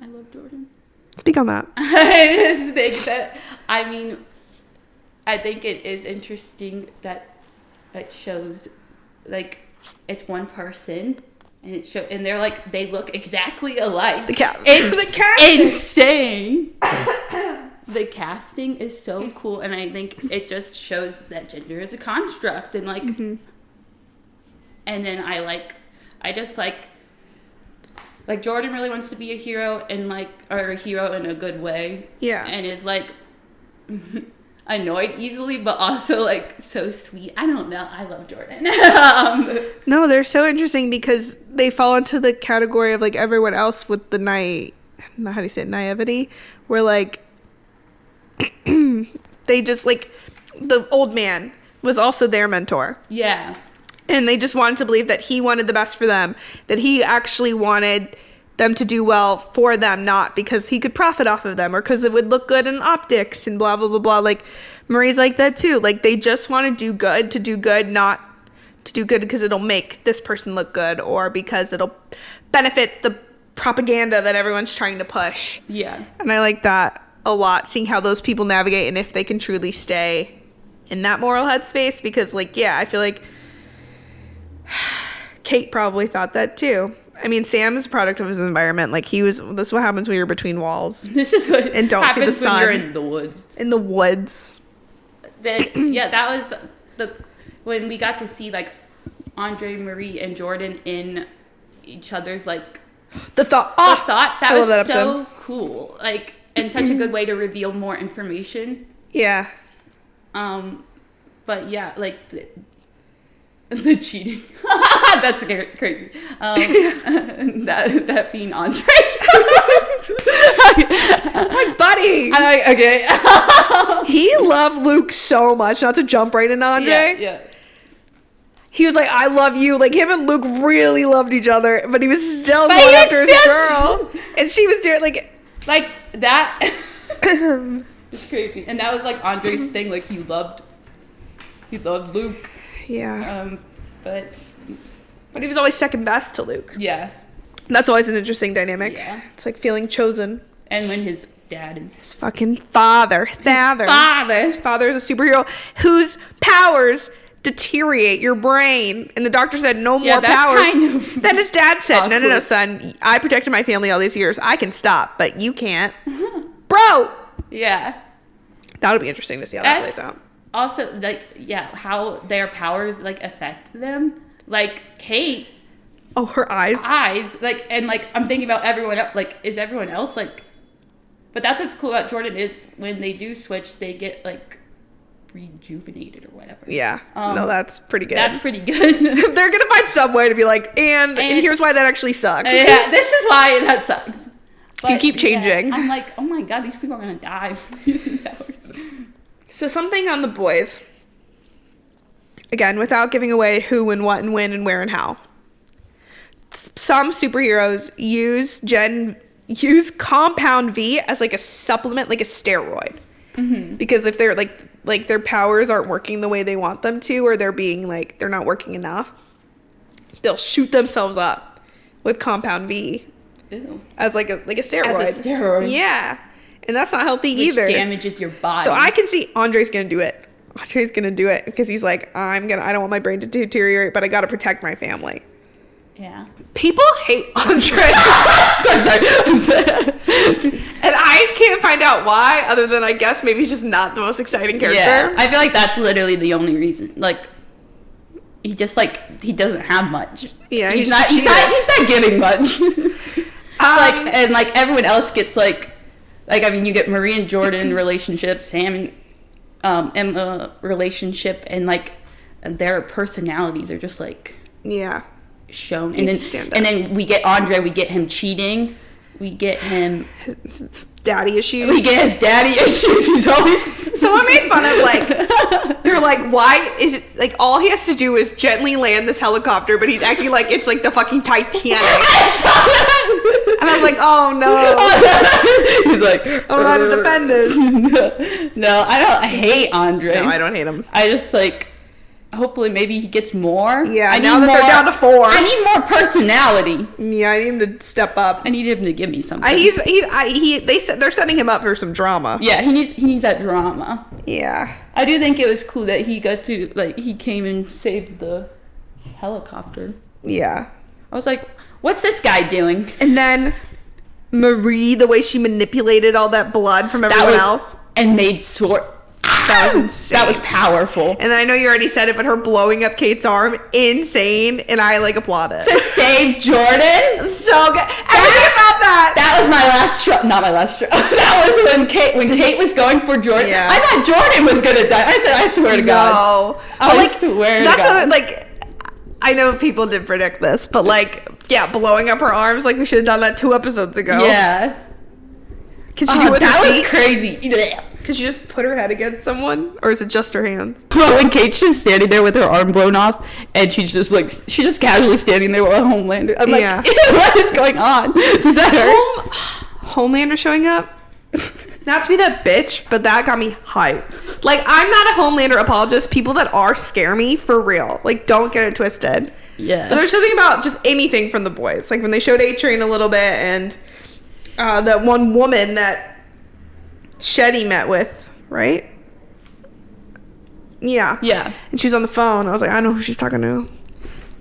S2: I love Jordan.
S1: Speak on that.
S2: I just think that... I mean, I think it is interesting that it shows, like, it's one person... And they're like, they look exactly alike. It's insane. The casting is so cool, and I think it just shows that gender is a construct, and like, and then I just like Jordan really wants to be a hero, and like, or a hero in a good way, and is like annoyed easily, but also like so sweet. I don't know. I love Jordan.
S1: No, they're so interesting because they fall into the category of like everyone else with the naivety, where like they just like the old man was also their mentor.
S2: Yeah.
S1: And they just wanted to believe that he wanted the best for them, that he actually wanted them to do well for them, not because he could profit off of them or because it would look good in optics and blah, blah, blah, blah. Like, Marie's like that too. Like, they just want to do good, not to do good because it'll make this person look good or because it'll benefit the propaganda that everyone's trying to push.
S2: Yeah.
S1: And I like that a lot, seeing how those people navigate and if they can truly stay in that moral headspace. Because, like, yeah, I feel like Kate probably thought that too. I mean, Sam is a product of his environment. Like, this is what happens when you're between walls.
S2: This is what
S1: and don't see the sun.
S2: When you're in the woods.
S1: In the woods.
S2: That was when we got to see, like, Andre, Marie, and Jordan in each other's, like...
S1: The thought.
S2: That was so cool. Like, and such a good way to reveal more information.
S1: Yeah.
S2: But, yeah, like... The cheating. That's crazy. That being Andre's
S1: my buddy.
S2: I'm like, okay.
S1: He loved Luke so much, not to jump right into Andre.
S2: Yeah.
S1: He was like, I love you. Like, him and Luke really loved each other, but he was still going after his girl. And she was doing, like
S2: that. It's crazy. And that was, like, Andre's thing. Like, he loved Luke.
S1: Yeah.
S2: But
S1: he was always second best to Luke.
S2: Yeah.
S1: And that's always an interesting dynamic.
S2: Yeah.
S1: It's like feeling chosen.
S2: And when his dad is...
S1: His fucking father. His father is a superhero whose powers deteriorate your brain. And the doctor said no more powers.
S2: Kind of
S1: then his dad said, no, son. I protected my family all these years. I can stop, but you can't. Bro!
S2: Yeah.
S1: That would be interesting to see how that plays out.
S2: also, like, yeah, how their powers, like, affect them. Like, Kate.
S1: Oh, her eyes.
S2: Like, and, like, I'm thinking about everyone else. Like, is everyone else, like... But that's what's cool about Jordan is when they do switch, they get, like, rejuvenated or whatever.
S1: Yeah. No, that's pretty good.
S2: That's pretty good.
S1: They're going to find some way to be like, and here's why that actually sucks.
S2: Yeah, this is why that sucks. But,
S1: you keep changing.
S2: Yeah, I'm like, oh my god, these people are going to die using powers.
S1: So something on the boys. Again, without giving away who and what and when and where and how. Some superheroes use compound V as like a supplement, like a steroid. Mm-hmm. Because if they're like their powers aren't working the way they want them to, or they're being like they're not working enough, they'll shoot themselves up with compound V. Ew. As like a steroid.
S2: As a steroid.
S1: Yeah. And that's not healthy either.
S2: Which damages your body.
S1: So I can see Andre's gonna do it. Andre's gonna do it because he's like, I don't want my brain to deteriorate, but I gotta protect my family.
S2: Yeah.
S1: People hate Andre. I'm sorry. And I can't find out why, other than I guess maybe he's just not the most exciting character.
S2: Yeah, I feel like that's literally the only reason. Like, he just he doesn't have much.
S1: Yeah,
S2: he's not giving much. And everyone else gets I mean, you get Marie and Jordan relationship, Sam and Emma relationship, and their personalities are just shown. And then we get Andre, we get him cheating, we get him
S1: daddy issues.
S2: We get his daddy issues. He's always
S1: someone made fun of they're like, why is it all he has to do is gently land this helicopter, but he's acting like it's like the fucking Titanic. And I was like, oh no. He's like, I don't know how to defend this.
S2: No, I hate Andre.
S1: No, I don't hate him.
S2: I just hopefully maybe he gets more.
S1: Yeah, now that they're down to 4.
S2: I need more personality.
S1: Yeah, I need him to step up.
S2: I need him to give me something.
S1: They're setting him up for some drama.
S2: Yeah, he needs that drama.
S1: Yeah.
S2: I do think it was cool that he got to he came and saved the helicopter.
S1: Yeah.
S2: I was like, what's this guy doing?
S1: And then Marie, the way she manipulated all that blood from everyone else
S2: and made sword.
S1: That was insane.
S2: That was powerful.
S1: And I know you already said it, but her blowing up Kate's arm, insane. And I applaud it.
S2: To save Jordan?
S1: So good. Everything about that.
S2: That was my last straw. Not my last straw. That was when Kate was going for Jordan. Yeah. I thought Jordan was going to die. I said, I swear to God.
S1: No.
S2: I swear to God.
S1: I know people did predict this, but blowing up her arms, we should have done that 2 episodes ago.
S2: Yeah.
S1: Can she do it with
S2: that
S1: her
S2: was
S1: feet?
S2: Crazy.
S1: Could she just put her head against someone, or is it just her hands?
S2: Well, when Kate's just standing there with her arm blown off, and she's just casually standing there with a Homelander. I'm like, what is going on? Is that her?
S1: Homelander showing up? Not to be that bitch, but that got me hyped. I'm not a Homelander apologist. People that are scare me for real. Don't get it twisted.
S2: Yeah.
S1: But there's something about just anything from the boys. When they showed A-Train a little bit, and that one woman that Shetty met with, right? Yeah.
S2: Yeah.
S1: And she was on the phone. I was like, I know who she's talking to.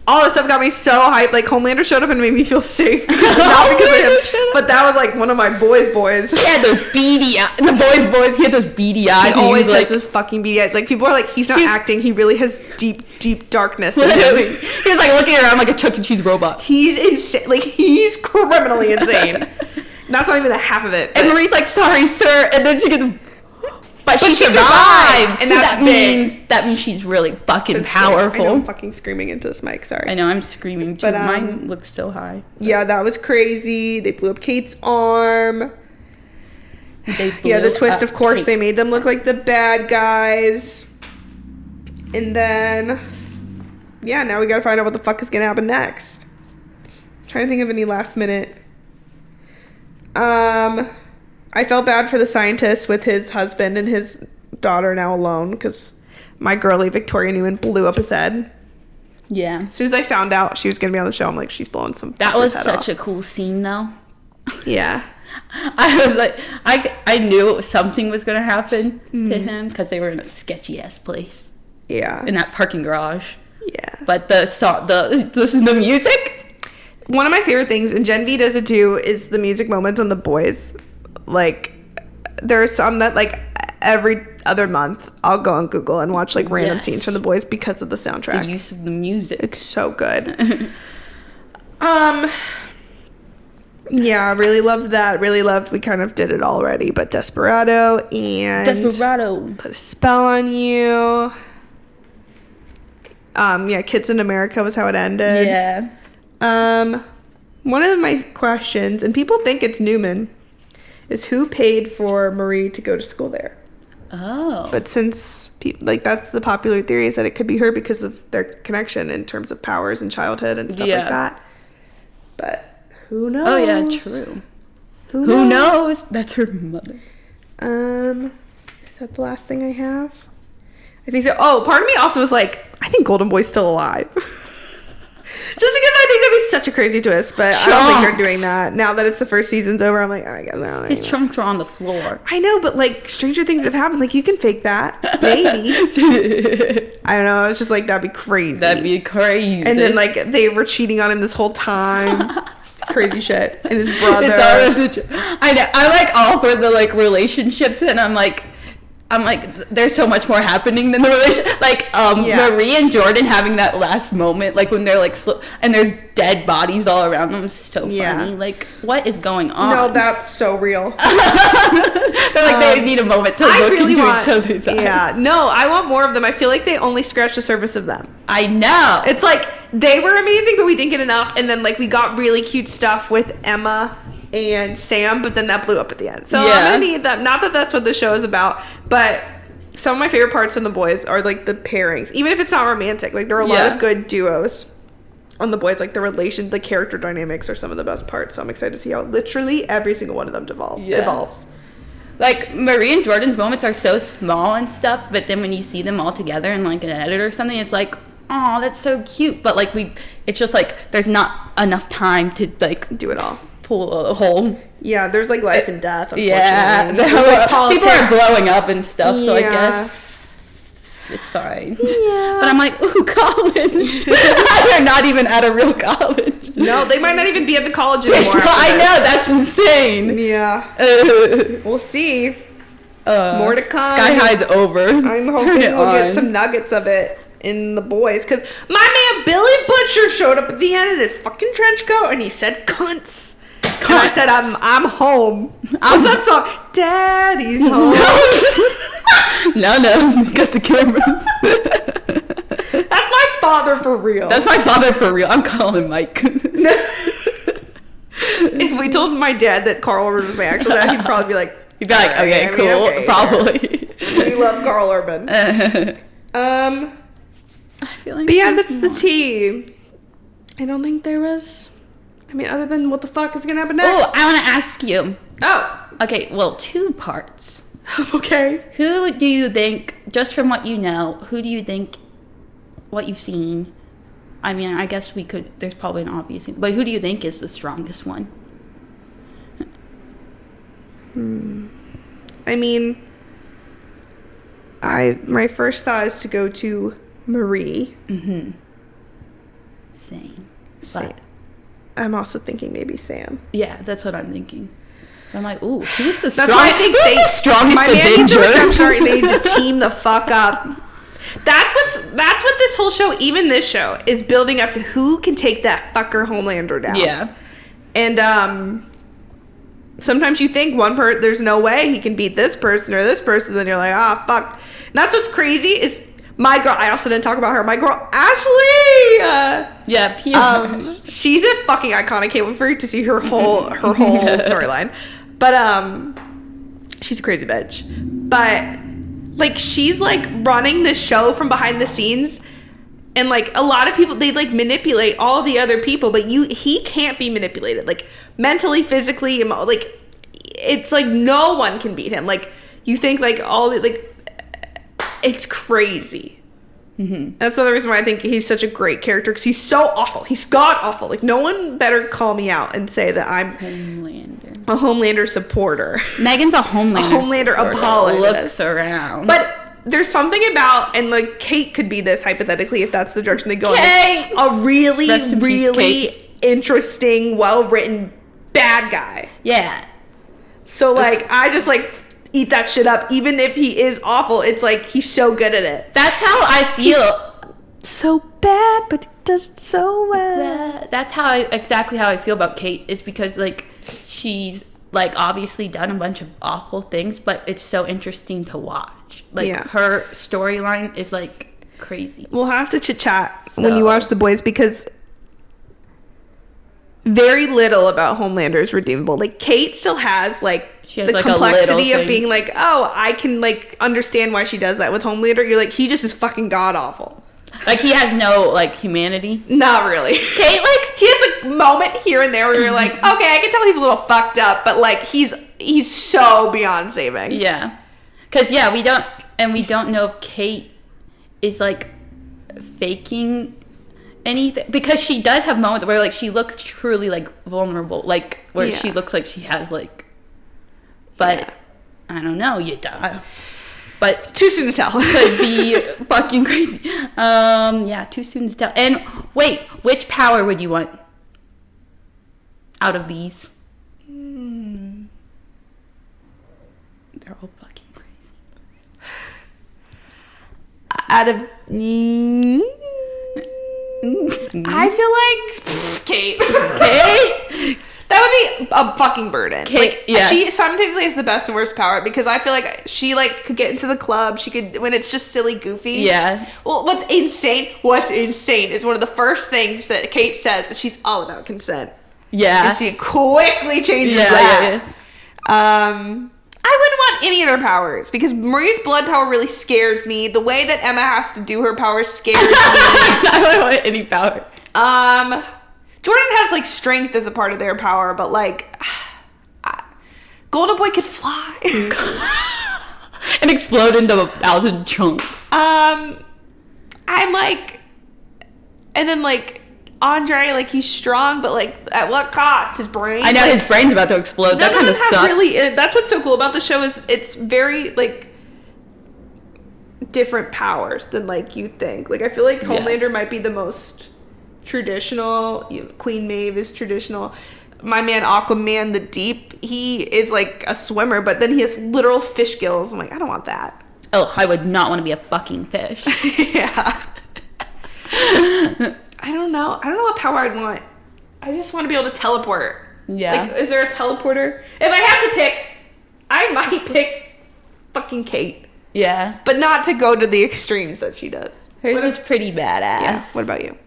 S1: All this stuff got me so hyped. Homelander showed up and made me feel safe. Not because of him. But that was one of my boys. He
S2: had those beady eyes. The boys, he had those beady eyes.
S1: He always has those fucking beady eyes. People are he's not acting. He really has deep darkness in him.
S2: He was looking around like a Chuck E. Cheese robot.
S1: He's insane. He's criminally insane. That's not even the half of it.
S2: And Marie's sorry, sir. And then she gets... But she survives. And so that means she's really fucking powerful.
S1: I know I'm fucking screaming into this mic. Sorry.
S2: I know, I'm screaming too. But mine looks so high.
S1: Yeah, that was crazy. They blew up Kate's arm. The twist, of course, they made them look like the bad guys. And then... Yeah, now we gotta find out what the fuck is gonna happen next. I'm trying to think of any last minute... I felt bad for the scientist with his husband and his daughter now alone, because my girly Victoria Newman blew up his head.
S2: Yeah.
S1: As soon as I found out she was going to be on the show, I'm like, she's blowing some
S2: That was
S1: head
S2: such
S1: off.
S2: a cool scene, though.
S1: Yeah.
S2: I was I knew something was going to happen to him, because they were in a sketchy-ass place.
S1: Yeah.
S2: In that parking garage.
S1: Yeah.
S2: But the music...
S1: One of my favorite things, and Gen V does it too, is the music moments on The Boys. There are some that, every other month I'll go on Google and watch like random scenes from The Boys because of the soundtrack.
S2: The use of the music.
S1: It's so good. Yeah, really loved that. Really loved, we kind of did it already, but Desperado and Put a Spell on You. Yeah, Kids in America was how it ended.
S2: Yeah.
S1: One of my questions, and people think it's Newman, is who paid for Marie to go to school there?
S2: Oh.
S1: But since, like, that's the popular theory, is that it could be her because of their connection in terms of powers and childhood and stuff like that. But who knows?
S2: Oh, yeah, true.
S1: Who knows?
S2: That's her mother.
S1: Is that the last thing I have? I think so. Oh, part of me also was like, I think Golden Boy's still alive. Just because I think that'd be such a crazy twist, but I don't think they're doing that. Now that it's the first seas's over, I'm like, I guess I don't know.
S2: His trunks were on the floor.
S1: I know, but like, stranger things have happened. Like, you can fake that. Maybe. I don't know. I was just like, that'd be crazy.
S2: That'd be crazy.
S1: And then, like, they were cheating on him this whole time. Crazy shit. And his brother.
S2: I know. I like all for the, like, relationships, and I'm like, there's so much more happening than the relationship. Like, Marie and Jordan having that last moment, like, when they're, like, and there's dead bodies all around them, is so funny. Like, what is going on?
S1: No, that's so real.
S2: They're like, they need a moment to look into each other's eyes.
S1: Yeah. No, I want more of them. I feel like they only scratched the surface of them.
S2: I know.
S1: It's like, they were amazing, but we didn't get enough. And then, like, we got really cute stuff with Emma and Sam, but then that blew up at the end. So I'm gonna need that. Not that that's what the show is about, but some of my favorite parts in The Boys are like the pairings, even if it's not romantic. Like, there are a lot of good duos on The Boys. Like, the character dynamics are some of the best parts. So I'm excited to see how literally every single one of them evolves. Like,
S2: Marie and Jordan's moments are so small and stuff, but then when you see them all together in like an edit or something, it's like, oh, that's so cute. But like, it's just like there's not enough time to like
S1: do it all.
S2: Pull a hole.
S1: Yeah, there's like life and death, unfortunately.
S2: Yeah, like people are blowing up and stuff, so I guess it's fine. Yeah. But I'm like, ooh, college. They're not even at a real college.
S1: No, they might not even be at the college anymore.
S2: I know, that's insane.
S1: Yeah. We'll see. More to come.
S2: Sky High's over.
S1: I'm hoping we'll get some nuggets of it in The Boys, because my man Billy Butcher showed up at the end in his fucking trench coat and he said cunts. And I said, I'm home. What's that song? Daddy's home.
S2: No, got the cameras.
S1: That's my father for real.
S2: I'm calling Mike.
S1: If we told my dad that Carl Urban was my actual dad, he'd probably be like,
S2: okay, cool. Okay, probably.
S1: We love Carl Urban.
S2: I feel like,
S1: but yeah, that's the tea. I don't think there was. I mean, other than what the fuck is gonna happen next?
S2: Oh, I want to ask you.
S1: Oh.
S2: Okay, well, 2 parts.
S1: Okay.
S2: Who do you think, just from what you know, what you've seen, I mean, I guess there's probably an obvious thing, but who do you think is the strongest one?
S1: I mean, my first thought is to go to Marie.
S2: Mm-hmm. Same.
S1: But I'm also thinking maybe Sam.
S2: Yeah, that's what I'm thinking. I'm like, ooh, who's the strongest?
S1: That's why I think
S2: who's the strongest
S1: my
S2: Avenger?
S1: I'm sorry, they need to team the fuck up. That's what this whole show, even this show, is building up to. Who can take that fucker Homelander down?
S2: Yeah.
S1: And sometimes you think there's no way he can beat this person or this person, then you're like, fuck. And that's what's crazy is my girl. I also didn't talk about her. My girl Ashley. She's a fucking icon. I can't wait for you to see her whole storyline. But she's a crazy bitch. But like, she's like running the show from behind the scenes, and like a lot of people, they like manipulate all the other people, but he can't be manipulated, like mentally, physically, like it's like no one can beat him. Like, you think like it's crazy. Mm-hmm. That's another reason why I think he's such a great character, because he's so awful. He's god awful. Like, no one better call me out and say that I'm a Homelander supporter.
S2: Megan's a Homelander
S1: apologist.
S2: Looks around.
S1: But there's something about, and like Kate could be this hypothetically if that's the direction they go
S2: in.
S1: A really, really interesting, well-written bad guy.
S2: Yeah.
S1: So like, I just like, eat that shit up. Even if he is awful, it's like he's so good at it.
S2: That's how I feel.
S1: He's so bad, but he does it so well.
S2: That's exactly how I feel about Kate, is because like she's like obviously done a bunch of awful things, but it's so interesting to watch. Like her storyline is like crazy. We'll
S1: have to chit chat when you watch The Boys, because very little about Homelander is redeemable. Like Kate still has like the like complexity of being like, oh, I can like understand why she does that. With Homelander, you're like, he just is fucking god awful.
S2: Like he has no like humanity.
S1: Not really. Kate, like he has a moment here and there where you're like, okay, I can tell he's a little fucked up, but like he's so beyond saving.
S2: Yeah, because we don't know if Kate is like faking anything, because she does have moments where like she looks truly like vulnerable, like where she looks like she has like, but I don't know, but
S1: too soon to tell.
S2: Could be fucking crazy. Too soon to tell. And wait, which power would you want out of these? They're all fucking crazy.
S1: Out of I feel like Kate. That would be a fucking burden.
S2: Kate,
S1: she simultaneously has the best and worst power, because I feel like she like could get into the club. She could, when it's just silly, goofy.
S2: Yeah.
S1: Well, what's insane is one of the first things that Kate says is she's all about consent.
S2: Yeah.
S1: And she quickly changes that. Yeah. I wouldn't want any of their powers, because Marie's blood power really scares me. The way that Emma has to do her powers scares me.
S2: I wouldn't want any power.
S1: Jordan has like strength as a part of their power, but like Golden Boy could fly
S2: and explode into 1,000 chunks.
S1: I'm like, and then like Andre, like he's strong, but like at what cost? His brain.
S2: I know,
S1: like,
S2: his brain's about to explode. That kind of sucks.
S1: That's what's so cool about the show, is it's very like different powers than like you think. Like I feel like Homelander might be the most traditional. Queen Maeve is traditional. My man Aquaman the Deep, he is like a swimmer, but then he has literal fish gills. I'm like, I don't want that.
S2: Oh, I would not want to be a fucking fish.
S1: Yeah. I don't know what power I'd want. I just want to be able to teleport.
S2: Yeah.
S1: Like, is there a teleporter? If I have to pick, I might pick fucking Kate.
S2: Yeah.
S1: But not to go to the extremes that she does.
S2: Hers is pretty badass.
S1: Yeah. What about you?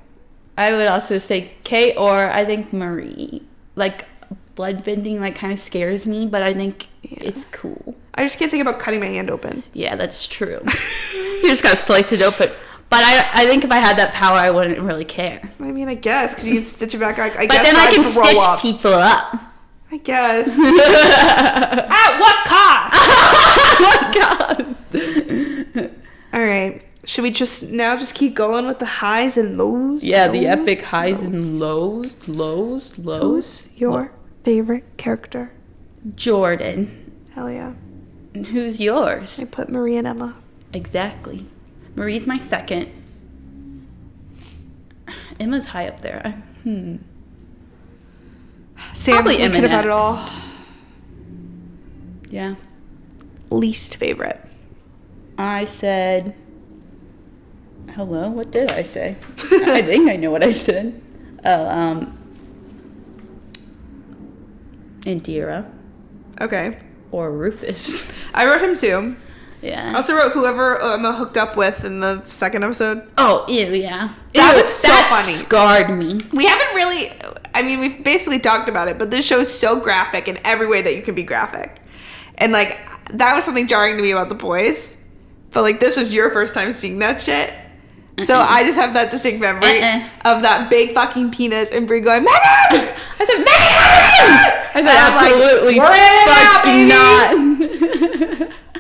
S2: I would also say Kate, or I think Marie. Like, bloodbending, like, kind of scares me, but I think it's cool.
S1: I just can't think about cutting my hand open.
S2: Yeah, that's true. You just gotta slice it open. But I think if I had that power, I wouldn't really care.
S1: I mean, I guess, because you can stitch it back. I
S2: but
S1: guess
S2: then I can stitch people up.
S1: I guess. At what cost? All right. Should we just keep going with the highs and lows?
S2: Yeah, the epic highs and lows.
S1: Who's your favorite character?
S2: Jordan.
S1: Hell yeah.
S2: And who's yours?
S1: I put Marie and Emma.
S2: Exactly. Marie's my second. Emma's high up there.
S1: Sam,
S2: probably Emma
S1: could have had it all.
S2: Yeah.
S1: Least favorite.
S2: I said... Hello? What did I say? I think I know what I said. Indira.
S1: Okay.
S2: Or Rufus.
S1: I wrote him too.
S2: Yeah.
S1: I also wrote whoever Emma hooked up with in the second episode.
S2: Oh, ew, yeah.
S1: That was so funny.
S2: Scarred me.
S1: We haven't really... I mean, we've basically talked about it, but this show is so graphic in every way that you can be graphic. And, like, that was something jarring to me about The Boys. But, like, this was your first time seeing that shit. So I just have that distinct memory of that big fucking penis and Brie going, Megan!
S2: I said, Megan! I said, absolutely
S1: like, not.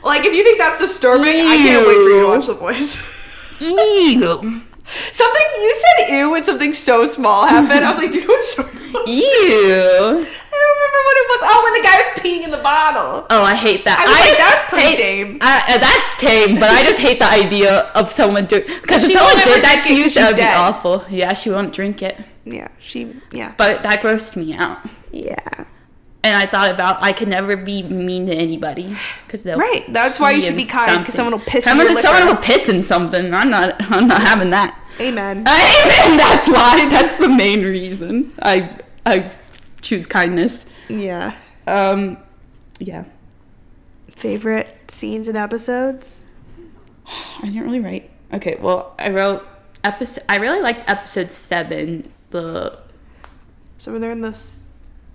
S1: Like, if you think that's disturbing, I can't wait for you to watch The Boys.
S2: Ew.
S1: Something, you said ew when something so small happened. I was like, do you know what show it was?
S2: Ew.
S1: I don't remember what it was. Oh, when the guy was peeing in the bottle.
S2: Oh, I hate that.
S1: I was like, that's pretty tame.
S2: That's tame, but I just hate the idea of someone doing... Because if someone did that to you, that would be awful. Yeah, she won't drink it.
S1: Yeah,
S2: But that grossed me out.
S1: Yeah.
S2: And I thought about I could never be mean to anybody because
S1: right. That's why you should be kind, because someone will piss in your liquor.
S2: Someone will piss in something. I'm not having that.
S1: Amen.
S2: Amen. That's why. That's the main reason I choose kindness.
S1: Yeah.
S2: Yeah.
S1: Favorite scenes and episodes?
S2: I didn't really write. Okay, well, I wrote I really liked episode 7. So
S1: when they're in the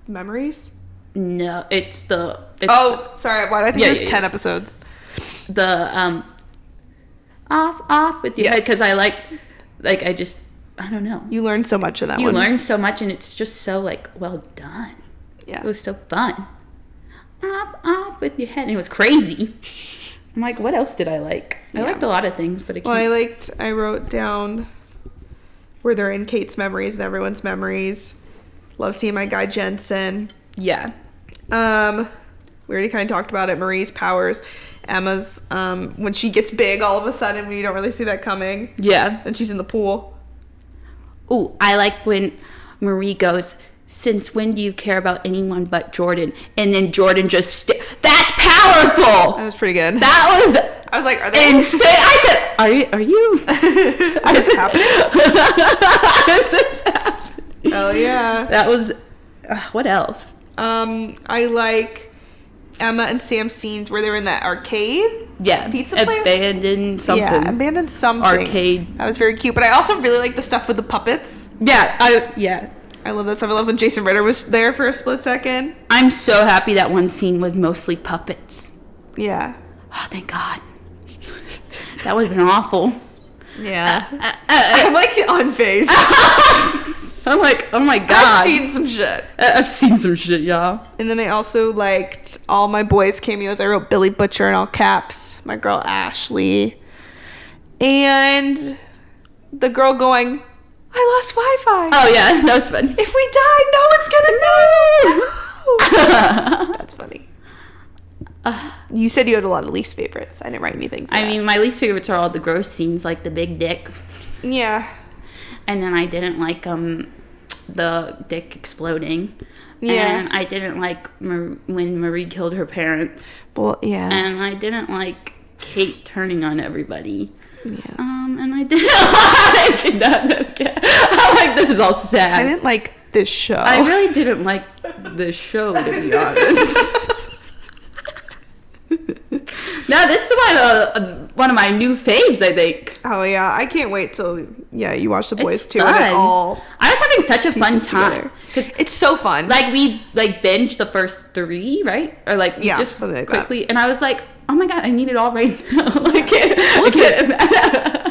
S1: memories?
S2: No, it's sorry.
S1: Why did I think there's 10 episodes?
S2: The off with your head, because I I don't know.
S1: You learned so much in that one.
S2: You learned so much, and it's just so well done.
S1: Yeah,
S2: it was so fun. Off with your head, and it was crazy. I'm like, what else did I like? I liked a lot of things, but
S1: I wrote down where they're in Kate's memories and everyone's memories. Love seeing my guy Jensen.
S2: Yeah.
S1: We already kind of talked about it. Marie's powers. Emma's, when she gets big all of a sudden, we don't really see that coming.
S2: Yeah.
S1: Then she's in the pool.
S2: Ooh, I like when Marie goes, since when do you care about anyone but Jordan? And then Jordan just that's powerful.
S1: That was pretty good.
S2: I was like, are they insane? I said, are you?
S1: Is this happening?
S2: Is this happening?
S1: Oh yeah.
S2: That was what else?
S1: I like Emma and Sam's scenes where they were in that arcade.
S2: Yeah.
S1: Pizza place.
S2: Abandoned something.
S1: Yeah, abandoned something.
S2: Arcade.
S1: That was very cute. But I also really like the stuff with the puppets.
S2: Yeah.
S1: I love that stuff. I love when Jason Ritter was there for a split second.
S2: I'm so happy that one scene was mostly puppets.
S1: Yeah.
S2: Oh, thank God. That would have been awful.
S1: Yeah. I'm like unfazed.
S2: I'm like, oh my God.
S1: I've seen some shit.
S2: Y'all.
S1: And then I also liked all my boys' cameos. I wrote Billy Butcher in all caps. My girl Ashley. And the girl going, I lost Wi-Fi.
S2: Oh, yeah. That was funny.
S1: If we die, no one's gonna know. That's funny. You said you had a lot of least favorites. I didn't write anything for that.
S2: I mean, my least favorites are all the gross scenes, like the big dick.
S1: Yeah.
S2: And then I didn't like the dick exploding.
S1: Yeah.
S2: And I didn't like when Marie killed her parents.
S1: Well, yeah.
S2: And I didn't like Kate turning on everybody.
S1: Yeah.
S2: And I didn't like I'm like, this is all sad.
S1: I didn't like this show.
S2: I really didn't like this show, to be honest. Now, this is one of my new faves, I think.
S1: Oh, yeah. I can't wait till, you watch The Boys, too.
S2: Fun.
S1: And it all
S2: I was having such a fun time.
S1: Because it's so fun.
S2: Like, we, binged the first 3, right? Or, just something like quickly. That. And I was like, oh, my God, I need it all right now.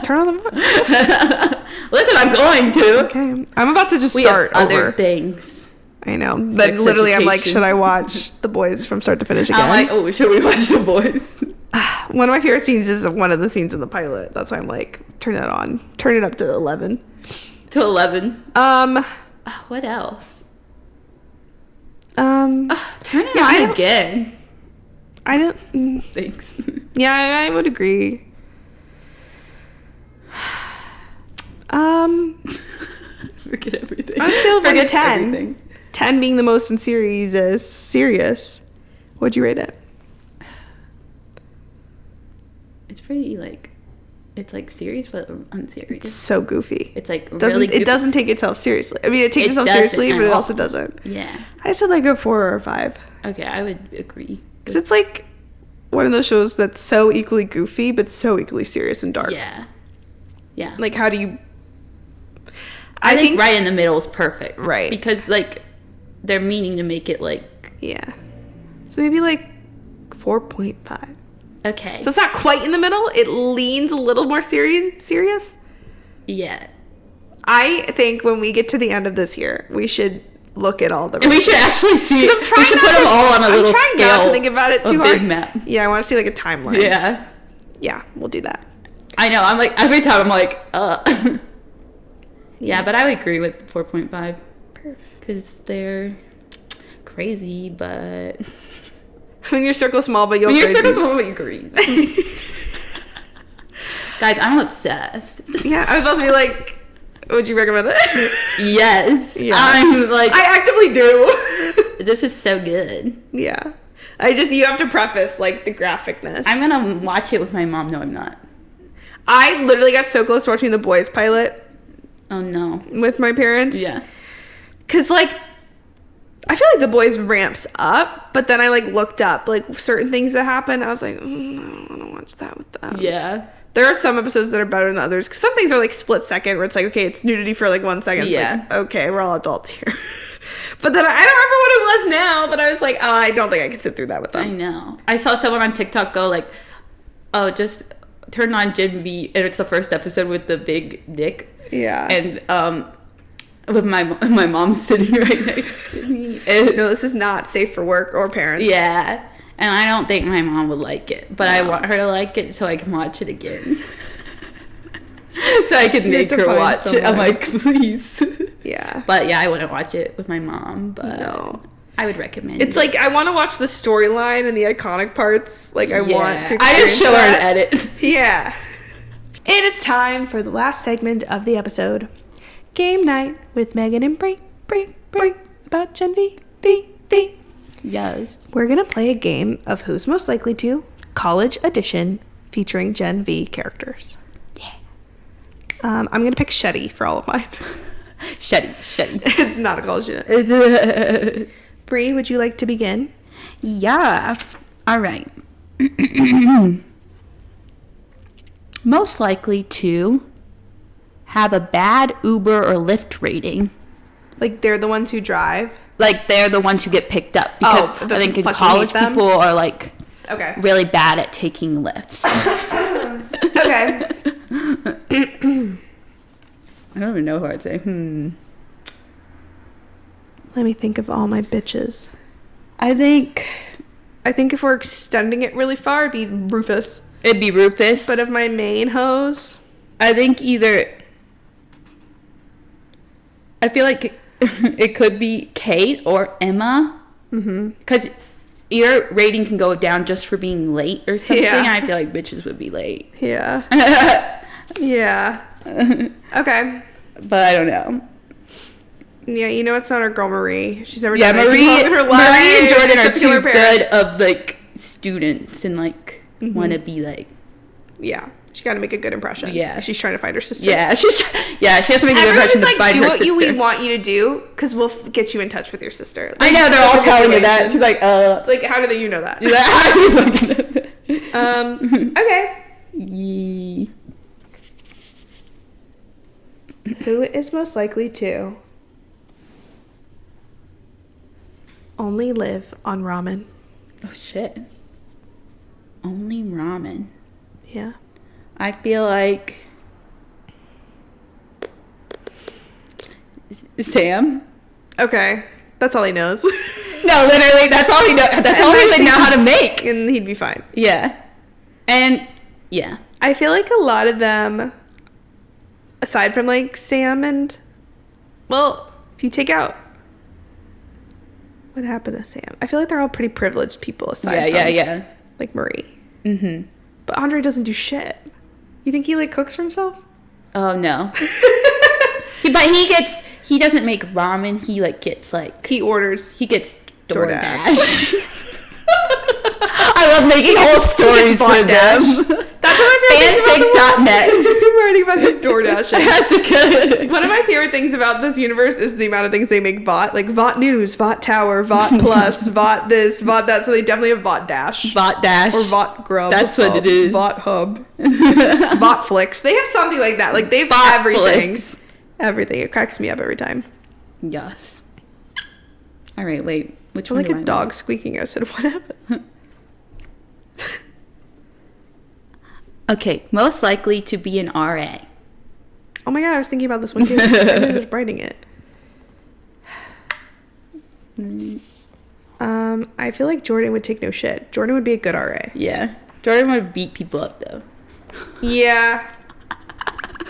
S1: Turn on the
S2: Listen, I'm going to.
S1: Okay. I'm about to just start
S2: have
S1: over.
S2: other things.
S1: I know. But literally, I'm like, should I watch The Boys from start to finish again?
S2: I'm like, oh, should we watch The Boys?
S1: One of my favorite scenes is one of the scenes in the pilot. That's why I'm like, turn that on. Turn it up to 11.
S2: To 11. What else?
S1: Turn
S2: it on again.
S1: I don't.
S2: Thanks.
S1: Yeah, I would agree.
S2: Forget everything.
S1: On a scale of 1 to 10.
S2: Everything.
S1: 10 being the most serious. What'd you rate it?
S2: It's pretty it's serious but unserious.
S1: It's so goofy.
S2: It's really goofy.
S1: It doesn't take itself seriously. I mean, it takes itself seriously, but it also doesn't.
S2: Yeah.
S1: I said a 4 or a 5.
S2: Okay, I would agree.
S1: Because it's one of those shows that's so equally goofy, but so equally serious and dark.
S2: Yeah. Yeah.
S1: How do you...
S2: I think right in the middle is perfect.
S1: Right.
S2: Because, they're meaning to make it,
S1: Yeah. So maybe, 4.5.
S2: Okay.
S1: So it's not quite in the middle. It leans a little more serious.
S2: Yeah.
S1: I think when we get to the end of this year, we should look at all the...
S2: We should actually see... We should put them all on a little scale.
S1: I'm trying not to think about it too hard.
S2: A big map.
S1: Yeah, I want to see a timeline.
S2: Yeah.
S1: Yeah, we'll do that.
S2: I know. I'm every time I'm Yeah, but I would agree with 4.5. Because they're crazy, but...
S1: When your circle's small, but you're
S2: crazy.
S1: When your circle's
S2: small, but you agree. Guys, I'm obsessed.
S1: Yeah, I was supposed to be would you recommend it?
S2: Yes.
S1: Yeah.
S2: I'm
S1: I actively do.
S2: This is so good.
S1: Yeah. You have to preface, like, the graphicness.
S2: I'm gonna watch it with my mom. No, I'm not.
S1: I literally got so close to watching The Boys pilot.
S2: Oh, no.
S1: With my parents.
S2: Yeah.
S1: Because, like, I feel like The Boys ramps up, but then I, like, looked up, like, certain things that happen. I was like, I don't want to watch that with them.
S2: Yeah.
S1: There are some episodes that are better than others. Because some things are, like, split second, where it's like, okay, it's nudity for, like, 1 second.
S2: Yeah.
S1: It's like, okay, we're all adults here. But then I don't remember what it was now, but I was like, oh, I don't think I could sit through that with them.
S2: I know. I saw someone on TikTok go, like, oh, just turn on Gen V, and it's the first episode with the big dick.
S1: Yeah.
S2: And, with my mom sitting right next to me. And,
S1: no, this is not safe for work or parents.
S2: Yeah. And I don't think my mom would like it. But I want her to like it so I can watch it again. So I can make her watch it. I'm like, please.
S1: Yeah.
S2: But yeah, I wouldn't watch it with my mom. But no. I would recommend
S1: it. It's like, I want to watch the storyline and the iconic parts. Like, I want to.
S2: I just show her an edit.
S1: Yeah. And it's time for the last segment of the episode. Game night with Megan and Bree about Gen V.
S2: Yes.
S1: We're going to play a game of Who's Most Likely To, College Edition, featuring Gen V characters.
S2: Yeah.
S1: I'm going to pick Shetty for all of mine.
S2: Shetty.
S1: It's not a college student. Bree, would you like to begin?
S2: Yeah. All right. Most likely to have a bad Uber or Lyft rating.
S1: Like, they're the ones who drive?
S2: Like, they're the ones who get picked up. Because I think in college, people are, like, really bad at taking lifts.
S1: Okay.
S2: I don't even know who I'd say.
S1: Let me think of all my bitches.
S2: I think
S1: if we're extending it really far, it'd be Rufus.
S2: It'd be Rufus.
S1: But of my main hoes,
S2: I think I feel like it could be Kate or Emma. Because your rating can go down just for being late or something. Yeah. I feel like bitches would be late.
S1: Yeah. Yeah. Okay.
S2: But I don't know.
S1: Yeah, you know it's not our girl Marie. She's never
S2: done
S1: anything in her life.
S2: Marie and Jordan are too good of, like, students and, like, want to be, like...
S1: Yeah. She got to make a good impression.
S2: Yeah.
S1: She's trying to find her sister.
S2: Yeah, she has to make a good impression to find her sister.
S1: Do what we want you to do, because we'll get you in touch with your sister. Like,
S2: I know, they're all telling you that. She's like, It's
S1: like, how do you know that?
S2: She's like, how do you fucking know that?
S1: Okay.
S2: Yeah.
S1: Who is most likely to only live on ramen?
S2: Oh, shit. Only ramen.
S1: Yeah.
S2: I feel like Sam.
S1: Okay. That's all he knows.
S2: No, literally, that's all he knows. That's all he would know how to make.
S1: And he'd be fine.
S2: Yeah. And, yeah.
S1: I feel like a lot of them, aside from, like, Sam and... Well, if you take out... What happened to Sam? I feel like they're all pretty privileged people aside from...
S2: Yeah.
S1: Like, Marie. Mm-hmm. But Andre doesn't do shit. You think he, like, cooks for himself?
S2: Oh, no. But he doesn't make ramen. He, like, gets, like...
S1: He orders.
S2: He gets DoorDash. I love making whole stories for them.
S1: That's one of my favorite things about
S2: Fanfic.net.
S1: We're writing about his DoorDash.
S2: I had to get it.
S1: One of my favorite things about this universe is the amount of things they make VOT. Like VOT News, VOT Tower, VOT Plus, VOT this, VOT that. So they definitely have VOT Dash.
S2: VOT Dash.
S1: Or VOT Grub.
S2: That's what it is.
S1: VOT Hub. VOT Flix. They have something like that. Like they have
S2: VOT
S1: everything.
S2: Flix.
S1: Everything. It cracks me up every time.
S2: Yes. All right, wait. Which
S1: one?
S2: Like
S1: a dog squeaking. I said, what happened?
S2: Okay, most likely to be an RA.
S1: Oh my god, I was thinking about this one too. I was just writing it. I feel like Jordan would take no shit. Jordan would be a good RA.
S2: Yeah. Jordan would beat people up though.
S1: Yeah.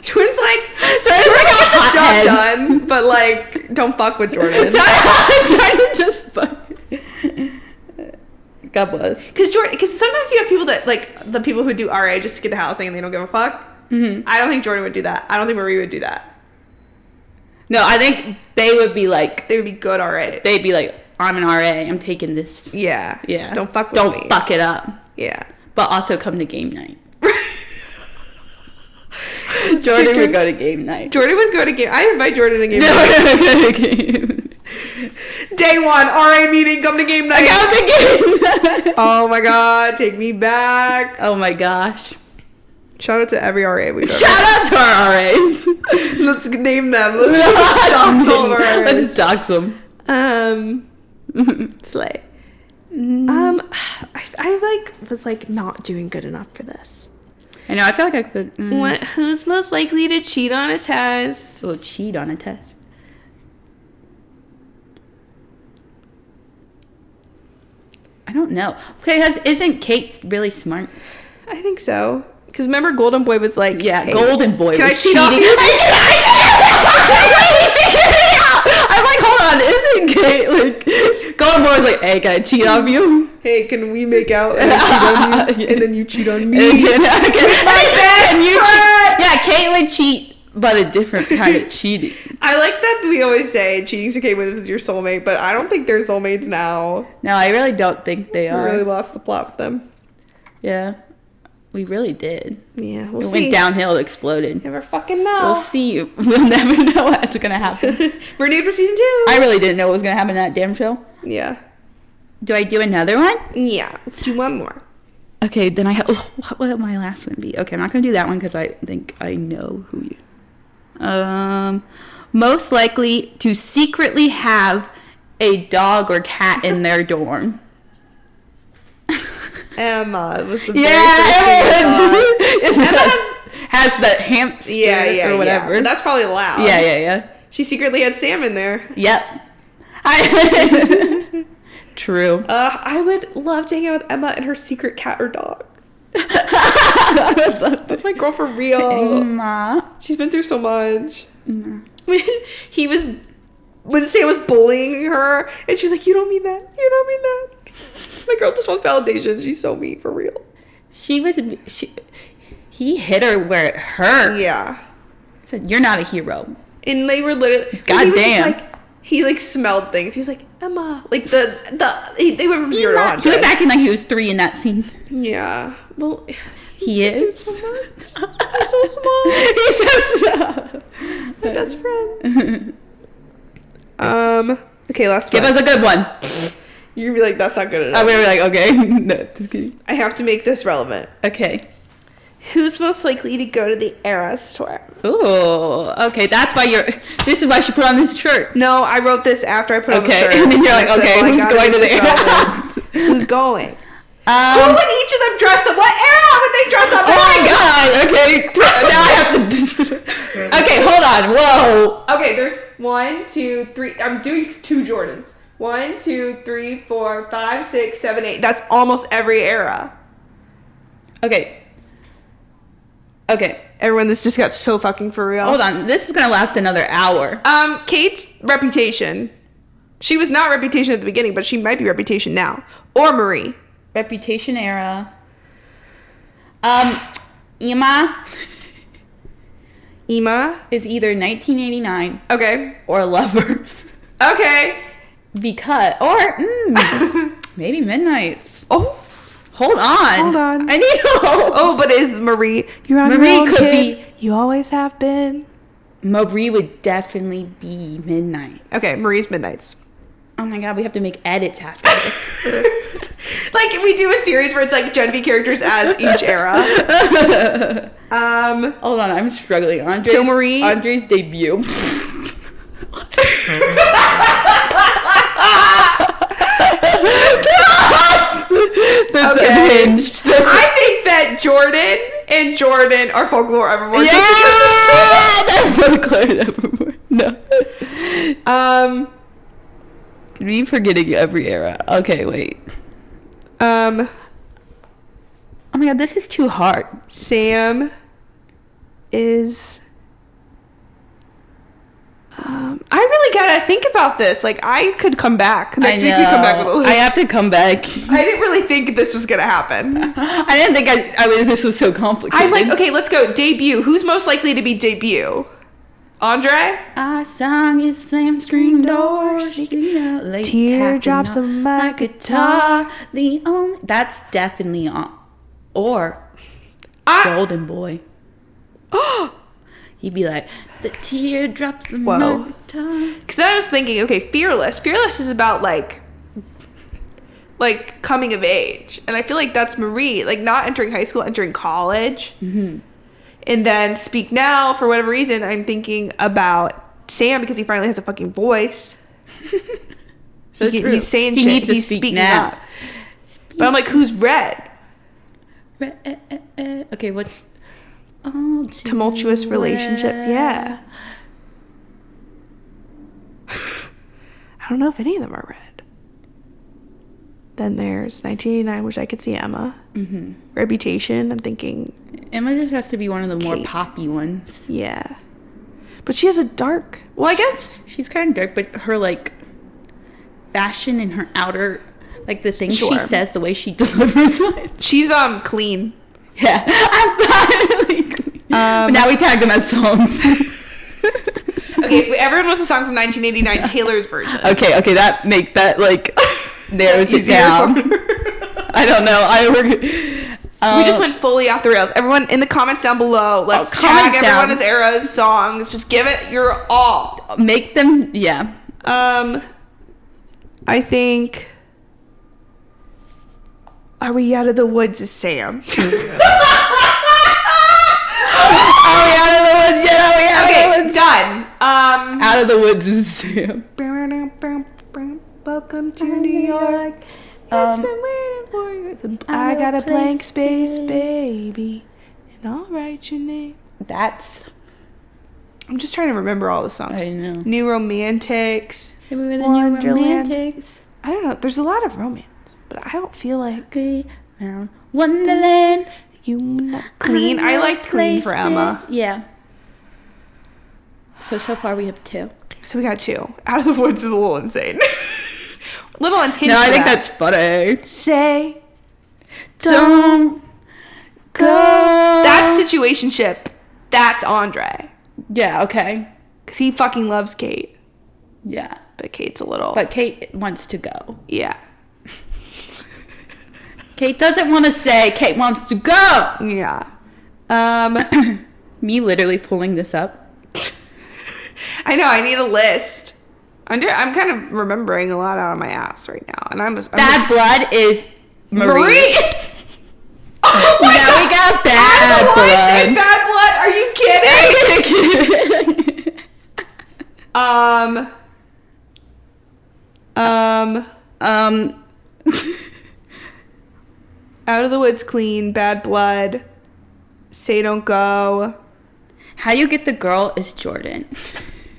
S1: Jordan's like get the job done, but like don't fuck with Jordan.
S2: Jordan just fuck. God bless.
S1: Because sometimes you have people that like the people who do RA just to get the housing and they don't give a fuck. Mm-hmm. I don't think Jordan would do that. I don't think Marie would do that.
S2: No, I think they would be like...
S1: They would be good RA.
S2: They'd be like, I'm an RA. I'm taking this.
S1: Yeah.
S2: Yeah.
S1: Don't fuck with me.
S2: Don't fuck it up.
S1: Yeah.
S2: But also come to game night. Jordan would go to game night.
S1: Jordan would go to game. I invite Jordan to game night. Day 1, RA meeting, come to game night.
S2: Come to game night.
S1: Oh my god, take me back.
S2: Oh my gosh.
S1: Shout out to every RA we go.
S2: Shout out to our RAs.
S1: Let's name them. Let's dox all of our RAs.
S2: Let's dox them.
S1: Slay. I was like not doing good enough for this.
S2: I know, I feel like I could.
S1: Who's most likely to cheat on a test?
S2: So cheat on a test. I don't know. Because isn't Kate really smart?
S1: I think so. Because remember, Golden Boy was like,
S2: yeah,
S1: hey,
S2: Golden Boy
S1: can
S2: was
S1: I cheat
S2: cheating.
S1: on you?
S2: I'm like, hold on, isn't Kate like Golden Boy was like, hey, can I cheat on you?
S1: Hey, can we make out and I cheat on you? And then you cheat on me.
S2: Yeah, Kate would cheat, but a different kind of cheating.
S1: I like that we always say cheating's okay with your soulmate, but I don't think they're soulmates now.
S2: No, I really don't think they are.
S1: We really lost the plot with them.
S2: Yeah, we really did.
S1: Yeah,
S2: It went downhill, it exploded.
S1: Never fucking know.
S2: We'll see. We'll never know what's gonna happen.
S1: Renewed for season 2.
S2: I really didn't know what was gonna happen in that damn show.
S1: Yeah.
S2: Do I do another one?
S1: Yeah, let's do one more.
S2: Okay, then what will my last one be? Okay, I'm not gonna do that one because I think I know who you. Most likely to secretly have a dog or cat in their dorm.
S1: Emma was the very first thing
S2: Emma has the hamster or whatever.
S1: Yeah. That's probably loud.
S2: Yeah.
S1: She secretly had Sam in there.
S2: Yep. True.
S1: I would love to hang out with Emma and her secret cat or dog. That's my girl for real.
S2: Emma.
S1: She's been through so much. When Sam was bullying her, and she was like, "You don't mean that. You don't mean that." My girl just wants validation. She's so mean for real.
S2: He hit her where it hurt.
S1: Yeah.
S2: Said, "You're not a hero."
S1: And they were literally.
S2: Goddamn.
S1: He smelled things. He was like, "Emma." Like they went from 0 to 100.
S2: He was acting like he was 3 in that scene.
S1: Yeah. Well,
S2: he is.
S1: So much. He's so small.
S2: He's so small.
S1: My best friends. Okay, last one.
S2: Give us a good one.
S1: You're gonna be like, that's not good enough.
S2: I'm gonna be like, okay. No, just kidding.
S1: I have to make this relevant.
S2: Okay.
S1: Who's most likely to go to the Eras tour?
S2: Ooh, okay. This is why she put on this shirt.
S1: No, I wrote this after I put on the shirt.
S2: And then you're like, okay, who's going to the Eras?
S1: Who's going? Who would each of them dress up? What era would they dress up?
S2: Oh my god! Okay, now I have to. Okay, hold on. Whoa.
S1: Okay, there's 1, 2, 3. I'm doing 2 Jordans. 1, 2, 3, 4, 5, 6, 7, 8. That's almost every era.
S2: Okay.
S1: Everyone, this just got so fucking for real.
S2: Hold on. This is gonna last another hour.
S1: Kate's Reputation. She was not Reputation at the beginning, but she might be Reputation now. Or Marie.
S2: Reputation era. Emma is either 1989
S1: Okay.
S2: or Lovers.
S1: Okay.
S2: Maybe Midnights.
S1: Oh.
S2: Hold on. I need help.
S1: Oh, but is Marie? You're on
S2: Marie
S1: your own,
S2: could
S1: kid. You always have been.
S2: Marie would definitely be Midnight.
S1: Okay, Marie's Midnights.
S2: Oh my god, we have to make edits after this.
S1: Like we do a series where it's like Gen V characters as each era.
S2: Hold on, I'm struggling. Andre's debut. That's unhinged.
S1: I think that Jordan and Jordan are Folklore Evermore.
S2: Yeah, they're Folklore Evermore. No. Me forgetting every era. Okay, wait. Oh my god, this is too hard.
S1: Sam is. I really gotta think about this. Like, I could come back next week. We come back with a list.
S2: I have to come back.
S1: I didn't really think this was gonna happen.
S2: I didn't think this was so complicated.
S1: I'm like, okay, let's go. Debut. Who's most likely to be debut? Andre?
S2: Our song is slam screen doors, sneaking out late,
S1: teardrops on my guitar.
S2: That's definitely on. Or Golden Boy. He'd be like, the teardrops on my guitar.
S1: Because I was thinking, okay, Fearless. Fearless is about like coming of age, and I feel like that's Marie, like not entering high school, entering college.
S2: Mm-hmm.
S1: And then Speak Now, for whatever reason, I'm thinking about Sam because he finally has a fucking voice.
S2: So
S1: he's saying shit.
S2: Needs to
S1: he's
S2: speak
S1: speaking
S2: now.
S1: up. But I'm like, who's Red?
S2: Okay, what's
S1: Tumultuous relationships? Yeah. I don't know if any of them are Red. Then there's 1989, which I could see Emma.
S2: Mm-hmm.
S1: Reputation, I'm thinking
S2: Emma just has to be one of the more poppy ones.
S1: Yeah. But she has a dark... Well, I guess...
S2: She's kind of dark, but her, like, fashion and her outer... Like, the things she says, the way she delivers it.
S1: She's, clean.
S2: Yeah. I'm finally clean. But now we tag them as songs.
S1: Okay, if everyone wants a song from 1989, Taylor's version.
S2: Okay, that makes that, like... Narrows it down. I don't know.
S1: We just went fully off the rails. Everyone in the comments down below, let's tag everyone as Era's songs. Just give it your all.
S2: Make them, yeah.
S1: I think... Are We Out of the Woods is Sam.
S2: Are we out of the woods yet? Are we out of the woods?
S1: Done.
S2: Out of the woods is Sam.
S1: Welcome to New York. It's been waiting for you. I got a blank space, baby, and I'll write your name. I'm just trying to remember all the songs.
S2: I know.
S1: New Romantics.
S2: Maybe we're the New Romantics.
S1: I don't know. There's a lot of romance, but I don't feel like
S2: Wonderland.
S1: You not clean. I like Clean for Emma.
S2: Yeah. So far we have 2.
S1: So we got 2. Out of the Woods is a little insane. Little unhinged.
S2: No, I think that's funny.
S1: Say,
S2: don't go.
S1: That situationship. That's Andre.
S2: Yeah. Okay.
S1: Because he fucking loves Kate.
S2: Yeah.
S1: But Kate's a little.
S2: But Kate wants to go.
S1: Yeah.
S2: Kate doesn't want to say. Kate wants to go.
S1: Yeah.
S2: Me literally pulling this up.
S1: I know. I need a list. I'm kind of remembering a lot out of my ass right now, and I'm
S2: Bad Blood is Marie.
S1: Oh my God.
S2: We got Bad Blood.
S1: Bad Blood. Are you kidding? Out of the Woods, Clean, Bad Blood, Say Don't Go.
S2: How You Get the Girl is Jordan.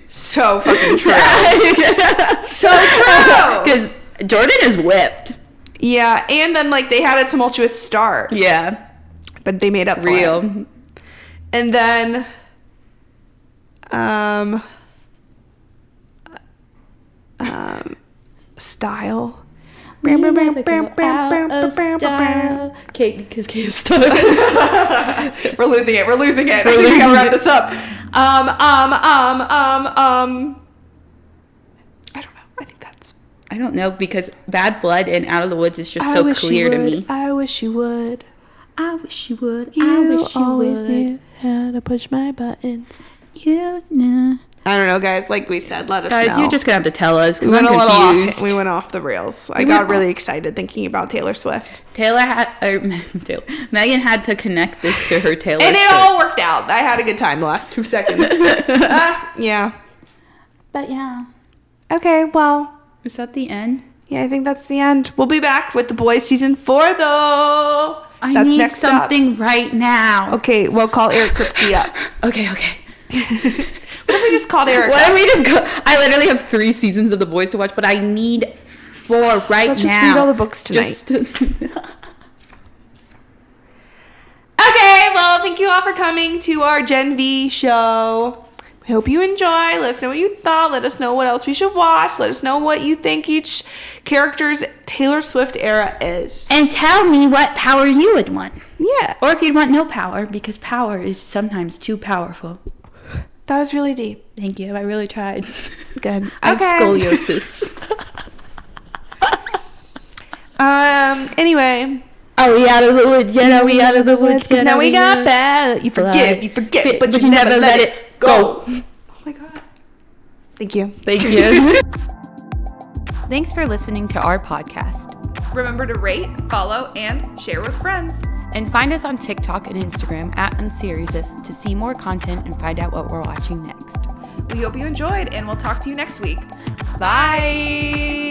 S1: So fucking true. So true.
S2: Because Jordan is whipped.
S1: Yeah, and then like they had a tumultuous start.
S2: Yeah.
S1: But they made up for it. And then Style.
S2: Kate, because Kate is stuck.
S1: We're losing it. I think we gotta wrap this up. I don't know. I think that's.
S2: I don't know, because Bad Blood and Out of the Woods is just so clear to me.
S1: I wish you would.
S2: I wish you would.
S1: You always knew how to push my buttons.
S2: You know.
S1: I don't know, guys. Like we said, let us know.
S2: Guys, you're just gonna have to tell us.
S1: We went a little off. We went off the rails. I got really excited thinking about Taylor Swift.
S2: Megan had to connect this to her Taylor,
S1: and it all worked out. I had a good time the last 2 seconds. Yeah.
S2: But yeah.
S1: Okay. Well,
S2: is that the end?
S1: Yeah, I think that's the end. We'll be back with The Boys season 4, though.
S2: I need something right now.
S1: Okay. Well, call Eric Kripke up.
S2: Okay.
S1: What if we just called Eric?
S2: What if we just go? I literally have 3 seasons of The Boys to watch, but I need 4 right now.
S1: Let's just read all the books tonight. Okay, well, thank you all for coming to our Gen V show. We hope you enjoy. Let us know what you thought. Let us know what else we should watch. Let us know what you think each character's Taylor Swift era is.
S2: And tell me what power you would want.
S1: Yeah.
S2: Or if you'd want no power, because power is sometimes too powerful.
S1: That was really deep.
S2: Thank you. I really tried.
S1: Good.
S2: I have scoliosis.
S1: Anyway.
S2: Are we out of the woods yet? Are we out of the woods yet?
S1: Now we got bad. You forget, but you never let it go. Oh my God. Thank you.
S2: Thank you. Thanks for listening to our podcast.
S3: Remember to rate, follow, and share with friends.
S2: And find us on TikTok and Instagram at unseriesous to see more content and find out what we're watching next.
S3: We hope you enjoyed, and we'll talk to you next week.
S2: Bye.